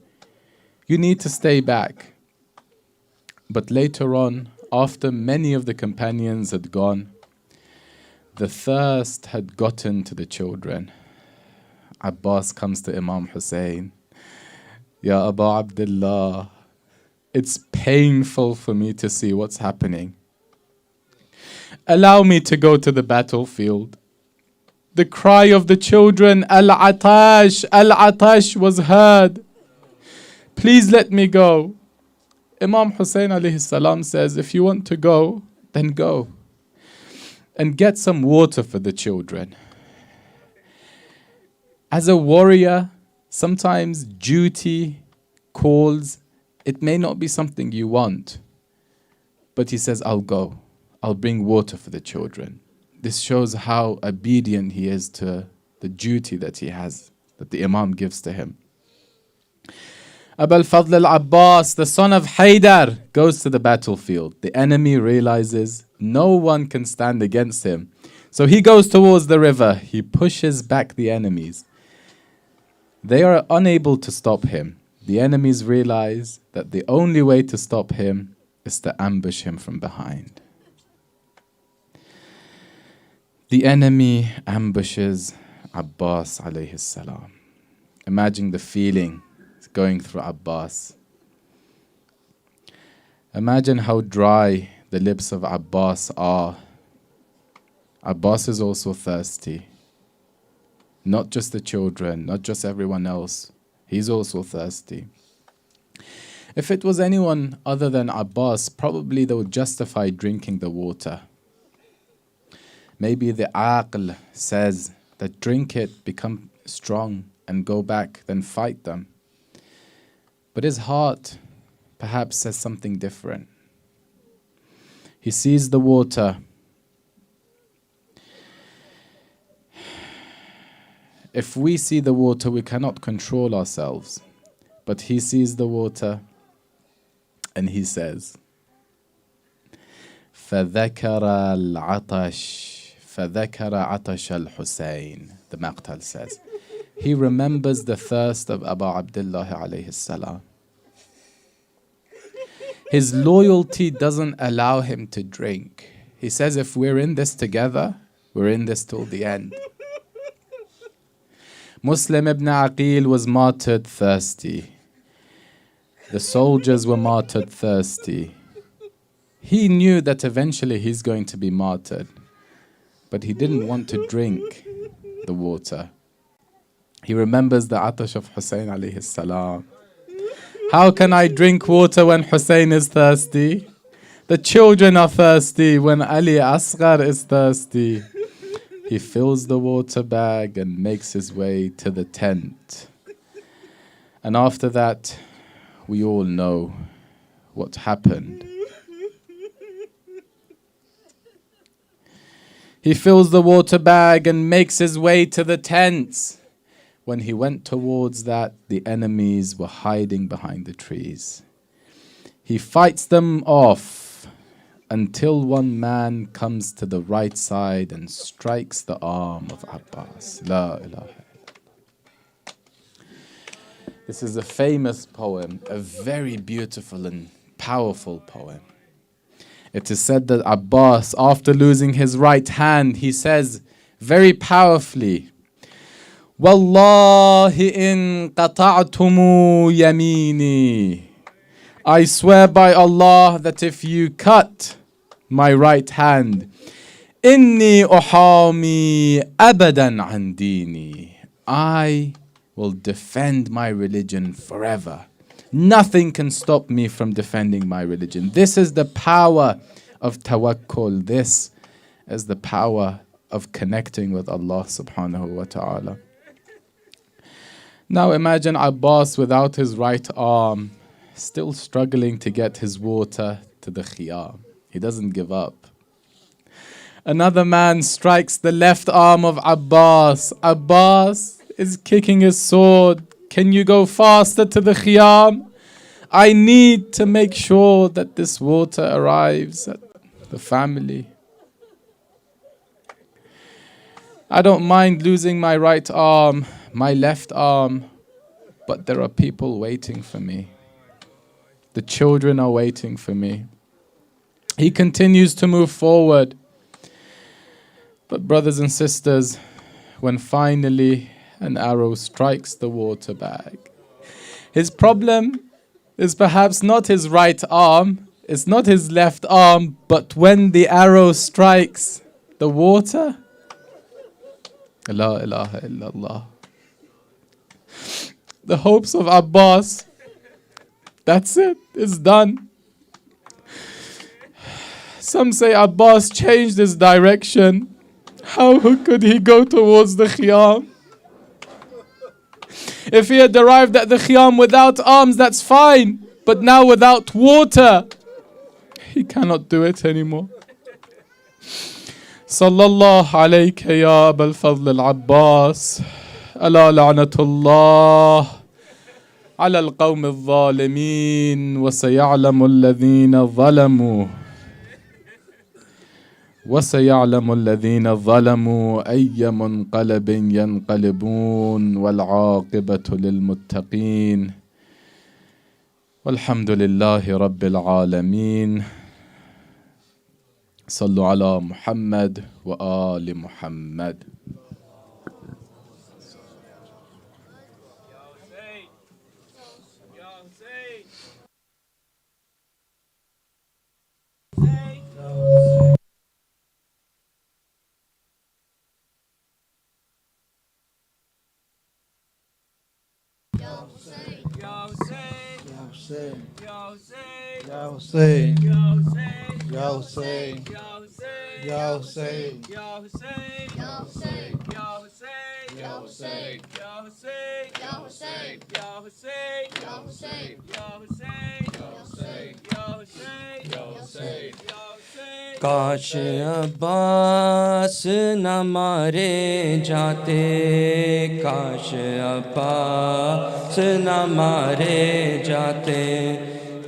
You need to stay back. But later on, after many of the companions had gone, the thirst had gotten to the children. Abbas comes to Imam Hussein. Ya Abu Abdullah, it's painful for me to see what's happening. Allow me to go to the battlefield. The cry of the children, Al-Atash, Al-Atash, was heard. Please let me go. Imam Hussein alayhi salam says, if you want to go, then go. And get some water for the children. As a warrior, sometimes duty calls. It may not be something you want. But he says, I'll go. I'll bring water for the children. This shows how obedient he is to the duty that he has, that the Imam gives to him. Abu al-Fadl al-Abbas, the son of Haydar, goes to the battlefield. The enemy realizes no one can stand against him. So he goes towards the river. He pushes back the enemies. They are unable to stop him. The enemies realize that the only way to stop him is to ambush him from behind. The enemy ambushes Abbas alayhi salam. Imagine the feeling going through Abbas. Imagine how dry the lips of Abbas are. Abbas is also thirsty. Not just the children, not just everyone else. He's also thirsty. If it was anyone other than Abbas, probably they would justify drinking the water. Maybe the aql says that drink it, become strong, and go back, then fight them. But his heart perhaps says something different. He sees the water. If we see the water, we cannot control ourselves. But he sees the water and he says, فذكر عطش Alhussain. The Maqtal says, he remembers the thirst of Abu Abdullah alayhi salam. His loyalty doesn't allow him to drink. He says, if we're in this together, we're in this till the end. Muslim ibn Aqil was martyred thirsty. The soldiers were martyred thirsty. He knew that eventually he's going to be martyred, but he didn't want to drink the water. He remembers the atash of Hussein alayhi salam. How can I drink water when Hussein is thirsty? The children are thirsty when Ali Asghar is thirsty. He fills the water bag and makes his way to the tent. And after that, we all know what happened. He fills the water bag and makes his way to the tents. When he went towards that, the enemies were hiding behind the trees. He fights them off until one man comes to the right side and strikes the arm of Abbas. La ilaha illallah. This is a famous poem, a very beautiful and powerful poem. It is said that Abbas, after losing his right hand, he says very powerfully, Wallahi in qata'tumu yamini. I swear by Allah that if you cut my right hand, inni uhami abadan an dini. I will defend my religion forever. Nothing can stop me from defending my religion. This is the power of tawakkul. This is the power of connecting with Allah subhanahu wa ta'ala. Now imagine Abbas without his right arm, still struggling to get his water to the khiyam. He doesn't give up. Another man strikes the left arm of Abbas. Abbas is kicking his sword. Can you go faster to the khiyam? I need to make sure that this water arrives at the family. I don't mind losing my right arm, my left arm, but there are people waiting for me. The children are waiting for me. He continues to move forward. But brothers and sisters, when finally an arrow strikes the water bag, his problem is perhaps not his right arm, it's not his left arm, but when the arrow strikes the water, La ilaha illallah. The hopes of Abbas, that's it, it's done. Some say Abbas changed his direction. How could he go towards the khiyam? If he had arrived at the khiyam without arms, that's fine. But now without water, he cannot do it anymore. Sallallahu alayka ya Abul Fadl al-Abbas. Ala la'natullah. على القوم الظالمين وسيعلم الذين ظلموا أي منقلب ينقلبون والعاقبة للمتقين والحمد لله رب العالمين صلوا على محمد وآل محمد. Ya Hussein, Ya Hussein, Ya Hussein, Ya Hussein, Ya Hussein, Ya Hussein, Ya Hussein, Ya Hussein, Ya Hussein, Ya Hussein, Ya Hussein, Ya Hussein, Ya Hussein, Ya Hussein, Ya Hussein, Ya Hussein, Ya Hussein, Ya Hussein, Ya Hussein. کاش عباس نہ مارے جاتے، کاش عباس نہ مارے جاتے،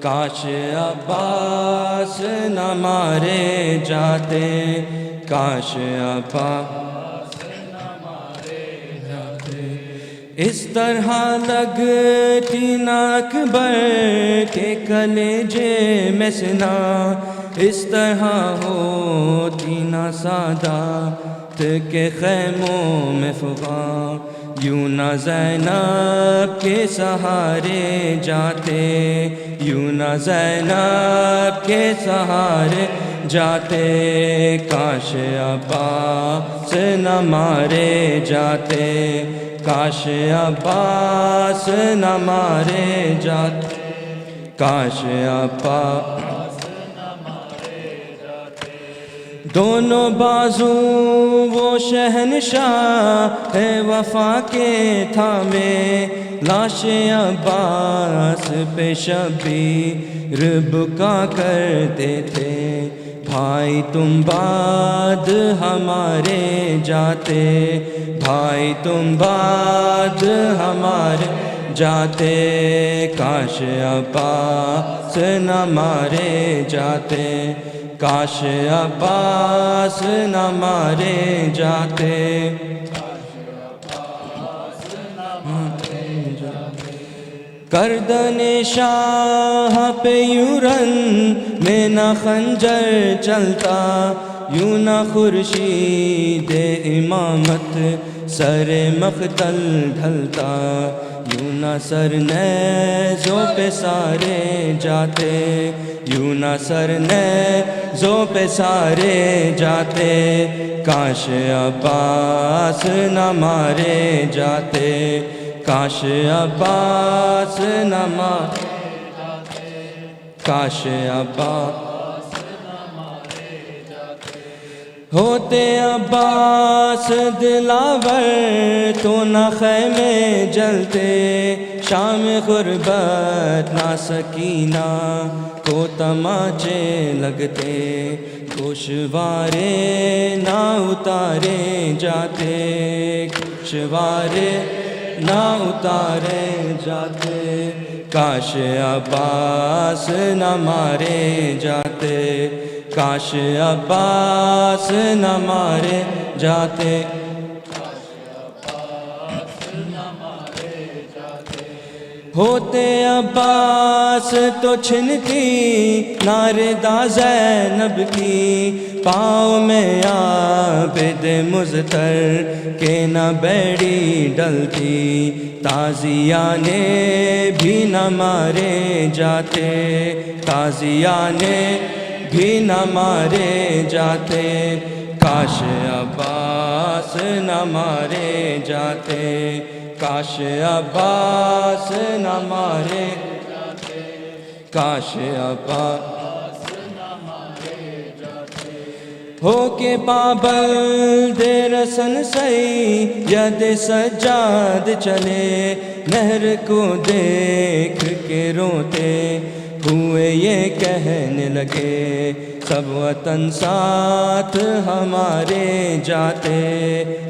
کاش عباس نہ مارے جاتے، کاش عباس نہ مارے جاتے۔ اس طرح لگتی نہ اکبر کے کلیجے میں سنا، اس طرح ہوتی نہ سادات کے خیموں میں فغاں، یوں نہ زینب کے سہارے جاتے، یوں نہ زینب کے سہارے جاتے، کاش عباس نہ مارے جاتے، کاش عباس نہ مارے جاتے، کاش عباس نہ مارے جاتے۔ دونوں بازو وہ شہنشاہ ہے وفا کے تھامے، لاش عباس پہ شبیر بکا کرتے تھے، بھائی تم بعد ہمارے جاتے، بھائی تم بعد ہمارے جاتے، کاش عباس نہ مارے جاتے، کاش عباس نہ مارے جاتے، گردن شاہ پہ یوں رن میں نہ خنجر چلتا، یوں نہ خورشید امامت سر مقتل ڈھلتا، یوں نہ سر نیزوں پہ سارے جاتے، یوں نہ سر نیزوں پہ سارے جاتے، کاش عباس نہ مارے جاتے، کاش عباس نہ مارے جاتے، کاش عباس نہ مارے جاتے۔ ہوتے عباس دلاور تو نہ خیمے جلتے، شام غربت نہ سکینہ کو تماچے لگتے، گوشوارے نہ اتارے جاتے، گوشوارے نہ اتارے جاتے، کاش عباس نہ مارے جاتے، کاش عباس نہ مارے جاتے، کاش عباس نہ مارے جاتے۔ ہوتے عباس تو چھنتی ناردہ زینب کی، پاؤں میں عابد مزتر کے نہ بیڑی ڈلتی، تازیانے بھی نہ مارے جاتے، تازیانے بھی نہ مارے جاتے، کاش عباس نہ مارے جاتے، کاش عباس نہ مارے جاتے، کاش عباس نہ مارے جاتے۔ ہو کے پابند رسن سید سجاد چلے، نہر کو دیکھ کے روتے ہوئے یہ کہنے لگے، سب وطن ساتھ ہمارے جاتے،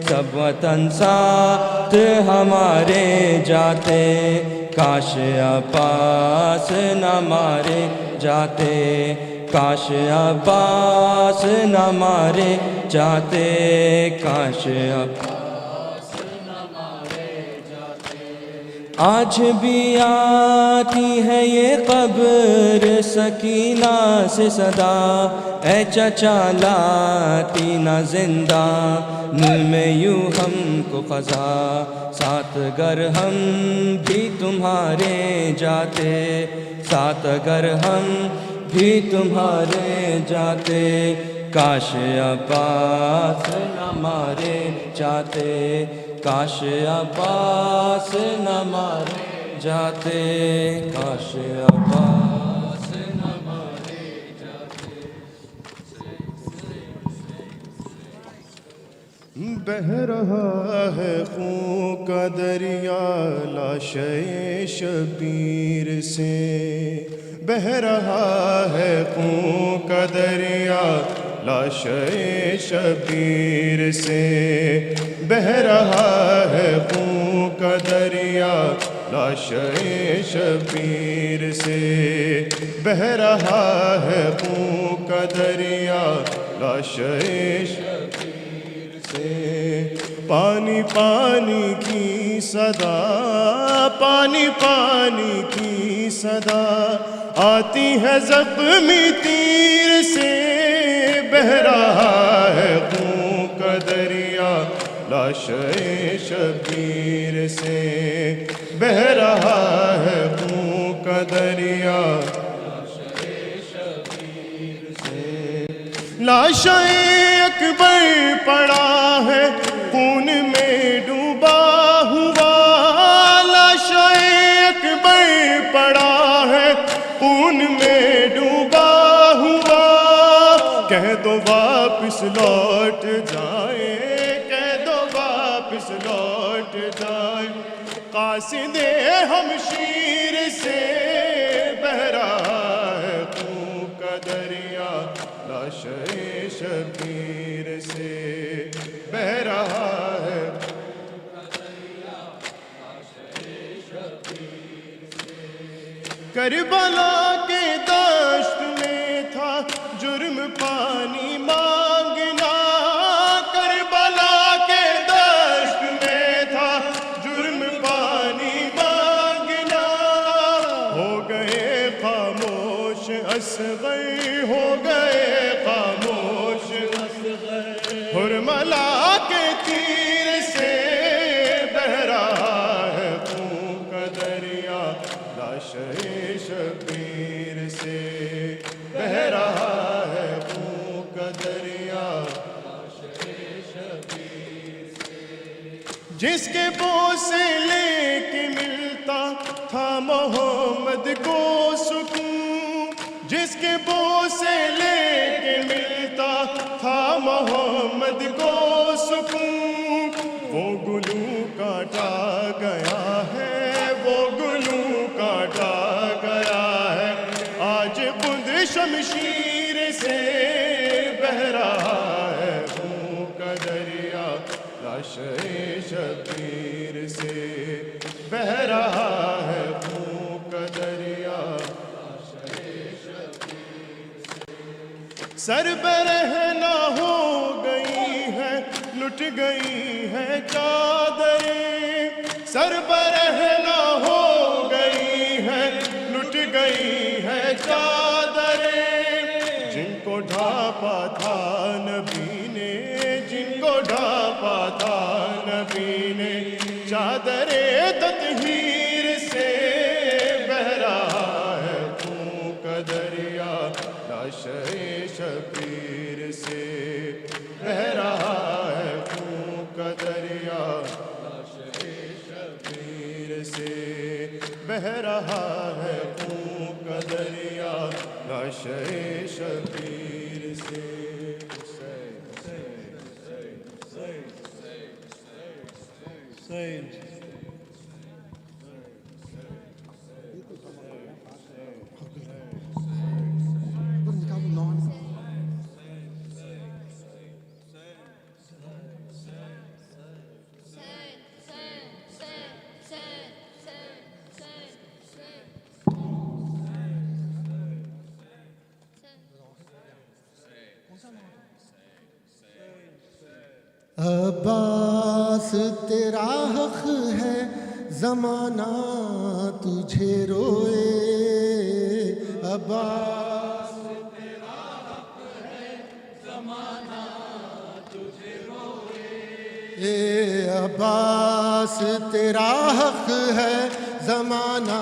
سب وطن ساتھ ہمارے جاتے، کاش عباس نہ مارے جاتے، کاش عباس نہ مارے جاتے، کاش عباس نہ مارے جاتے۔ آج بھی آتی ہے یہ قبر سکینہ سے صدا، اے چچا لاتی نہ زندہ دل میں یوں ہم کو خزا، ساتھ گر ہم بھی تمہارے جاتے، ساتھ گر ہم بھی تمہارے جاتے، کاش عباس نہ مارے جاتے، کاش عباس نہ مارے جاتے، کاش عباس نہ مارے جاتے۔ بہہ رہا ہے خون کا دریا لاشے شبیر سے، بہہ رہا ہے خون کا دریا لاشے شبیر سے، بہہ رہا ہے خون کا دریا لاشے شبیر سے، بہہ رہا ہے خون کا دریا لاشے شبیر سے، پانی پانی کی صدا، پانی پانی کی صدا آتی ہے زخمی تیر سے، بہہ رہا ہے خون کا دریا لاشے شبیر سے، بہہ رہا ہے خون کا دریا لاشے شبیر سے، لاشے اکبر پڑا ہے خون میں ڈوبا ہوا، لاشے اکبر پڑا ہے خون میں ڈوبا ہوا، کہہ دو واپس لوٹ جائے، کہہ دو واپس لوٹ جائے، قاصد ہمشیر سے، بہہ رہا ہے خون کا دریا لاشے شبیر سے، بہہ رہا ہے خون کا دریا لاشے شبیر سے، کربلا کے دشت میں تھا جرم پانی مانگنا، کربلا کے دشت میں تھا جرم پانی مانگنا، ہو گئے خاموش اصغر، ہو گئے خاموش اصغر، حرملا کے تیر سے، بہہ رہا ہے خون کا دریا لاشے شبیر سے، بہہ رہا ہے خون کا دریا لاشے شبیر سے، جس کے بوسے لے کے ملتا تھا محمد کو سکون، جس کے بوسے لے کے ملتا تھا محمد کو سکون، وہ گلو کاٹا گیا ہے، وہ گلو کاٹا گیا ہے، آج خود شمشیر سے، بہہ رہا ہے خون کا دریا لاشے شبیر سے، بہہ رہا ہے خون کا دریا لاشے شبیر سے، سربرہنا ہو گئی ہے، لٹ گئی ہے چادریں، سربرہنا ہو گئی ہے، لٹ گئی ہے چادریں، جن کو ڈھانپا تھا نبی نے، جن کو ڈھانپا تھا نبی نے، چادر تطہیر سے، بہہ رہا ہے خون کا دریا لاشے شبیر سے، بہہ رہا ہے خون کا دریا لاشے شبیر سے، بہہ رہا ہے خون کا دریا لاشے شبیر سے، عباس تیرا حق ہے زمانہ تجھے روئے، عباس تیرا حق ہے زمانہ تجھے روئے، اے عباس تیرا حق ہے زمانہ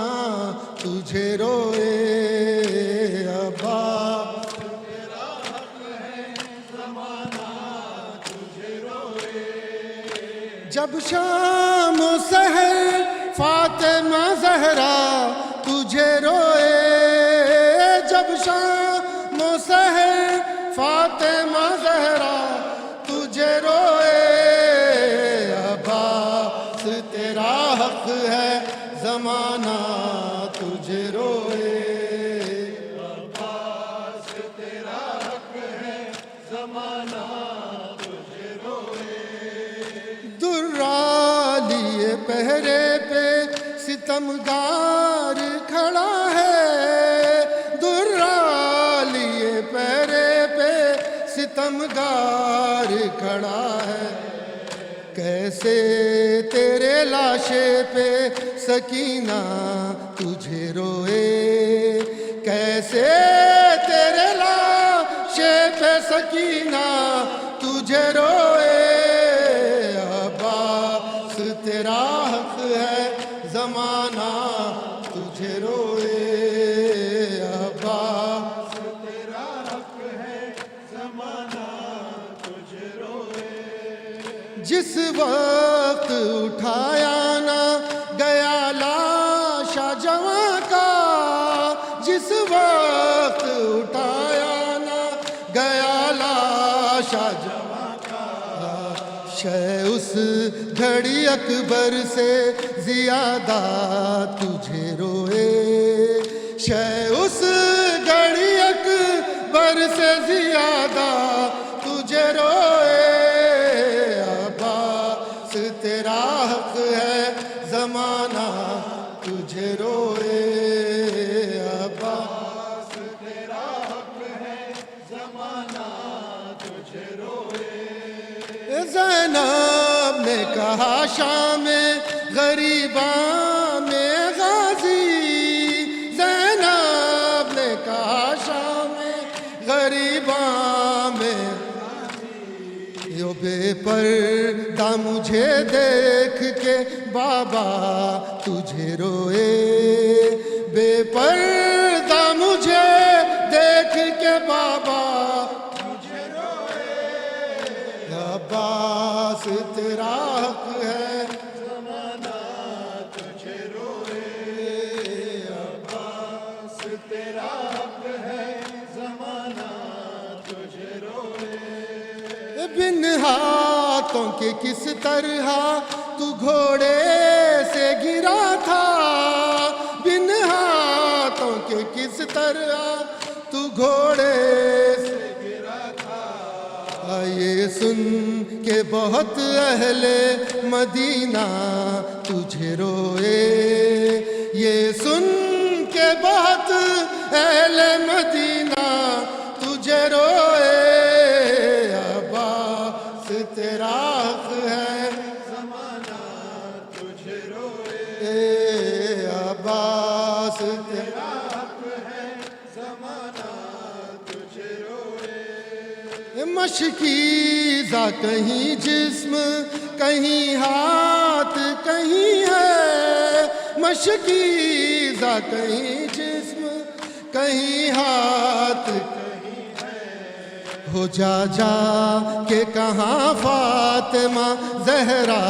تجھے روئے، عباس جب شام و سحر فاطمہ زہرا تجھے روئے، جب شام و سحر فاطمہ زہرا تجھے روئے، ستمگار کھڑا ہے، درا لیے پیرے پہ ستمگار کھڑا ہے، کیسے تیرے لاشے پہ سکینہ تجھے روئے، کیسے تیرے لاشے پہ سکینہ تجھے روئے، عباس تیرا حق ہے زمانہ تجھے روئے، عباس تیرا حق ہے زمانہ تجھے روئے، جس وقت اٹھایا نہ گیا لاشا جواں کا، جس وقت اٹھایا نہ گیا لاشا جواں کا، شے اس گھڑی اکبر سے زیادہ تجھے روئے، شے اس گھڑی اکبر سے زیادہ تجھے روئے، عباس تیرا حق ہے زمانہ تجھے روئے، عباس تیرا حق ہے زمانہ تجھے روئے، زینب نے کہا شام غریباں میں غازی، زینب نے کہا شام غریباں میں غازی، یو بے پردہ مجھے دیکھ کے بابا تجھے روئے، بے پردہ مجھے دیکھ کے بابا تجھے روئے، عباس تیرا حق ہے زمانہ تجھے روئے، عباس تیرا حق ہے زمانہ تجھے روئے، بن ہاتھوں کے کس طرح تو گھوڑے سے گرا تھا، بن ہاتھوں کے کس طرح تو گھوڑے سے گرا تھا، یہ سن کے بہت اہل مدینہ تجھے روئے، یہ سن کے بہت اہل مدینہ تجھے روئے، عباس تیرا حق ہے زمانہ تجھے روئے، عباس تیرا حق ہے زمانہ تجھے روئے، مشکیزہ کہیں جسم کہیں ہاتھ کہیں ہے، مشکیزہ کہیں جسم کہیں ہاتھ کہیں ہے، ہو جا جا کہ کہاں فاطمہ زہرا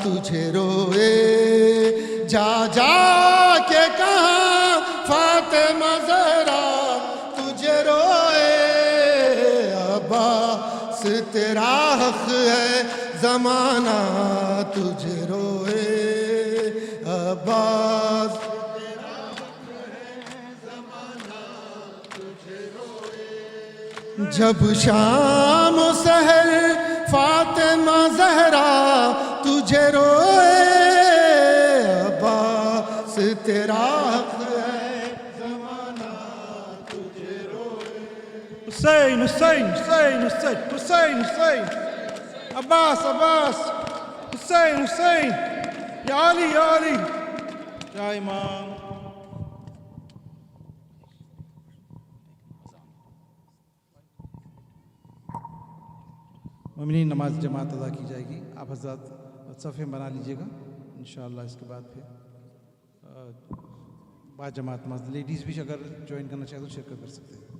تجھے روئے، جا جا کہ کہاں فاطمہ زہرا تجھے روئے، عباس تیرا حق ہے زمانہ تجھے روئے، عباس تیرا حق ہے زمانہ تجھے روئے، جب شام و سحر فاطمہ زہرا تجھے روئے، عباس تیرا حق ہے زمانہ تجھے روئے، حسین حسین حسین حسین حسین حسین، عباس عباس، حسین حسین، یا علی یا علی، یا امام۔ مومنین نماز جماعت ادا کی جائے گی، آپ حضرات صفحے بنا لیجئے گا، انشاءاللہ اس کے بعد پھر با جماعت نماز، لیڈیز بھی اگر جوائن کرنا چاہے تو شرکت کر سکتے ہیں۔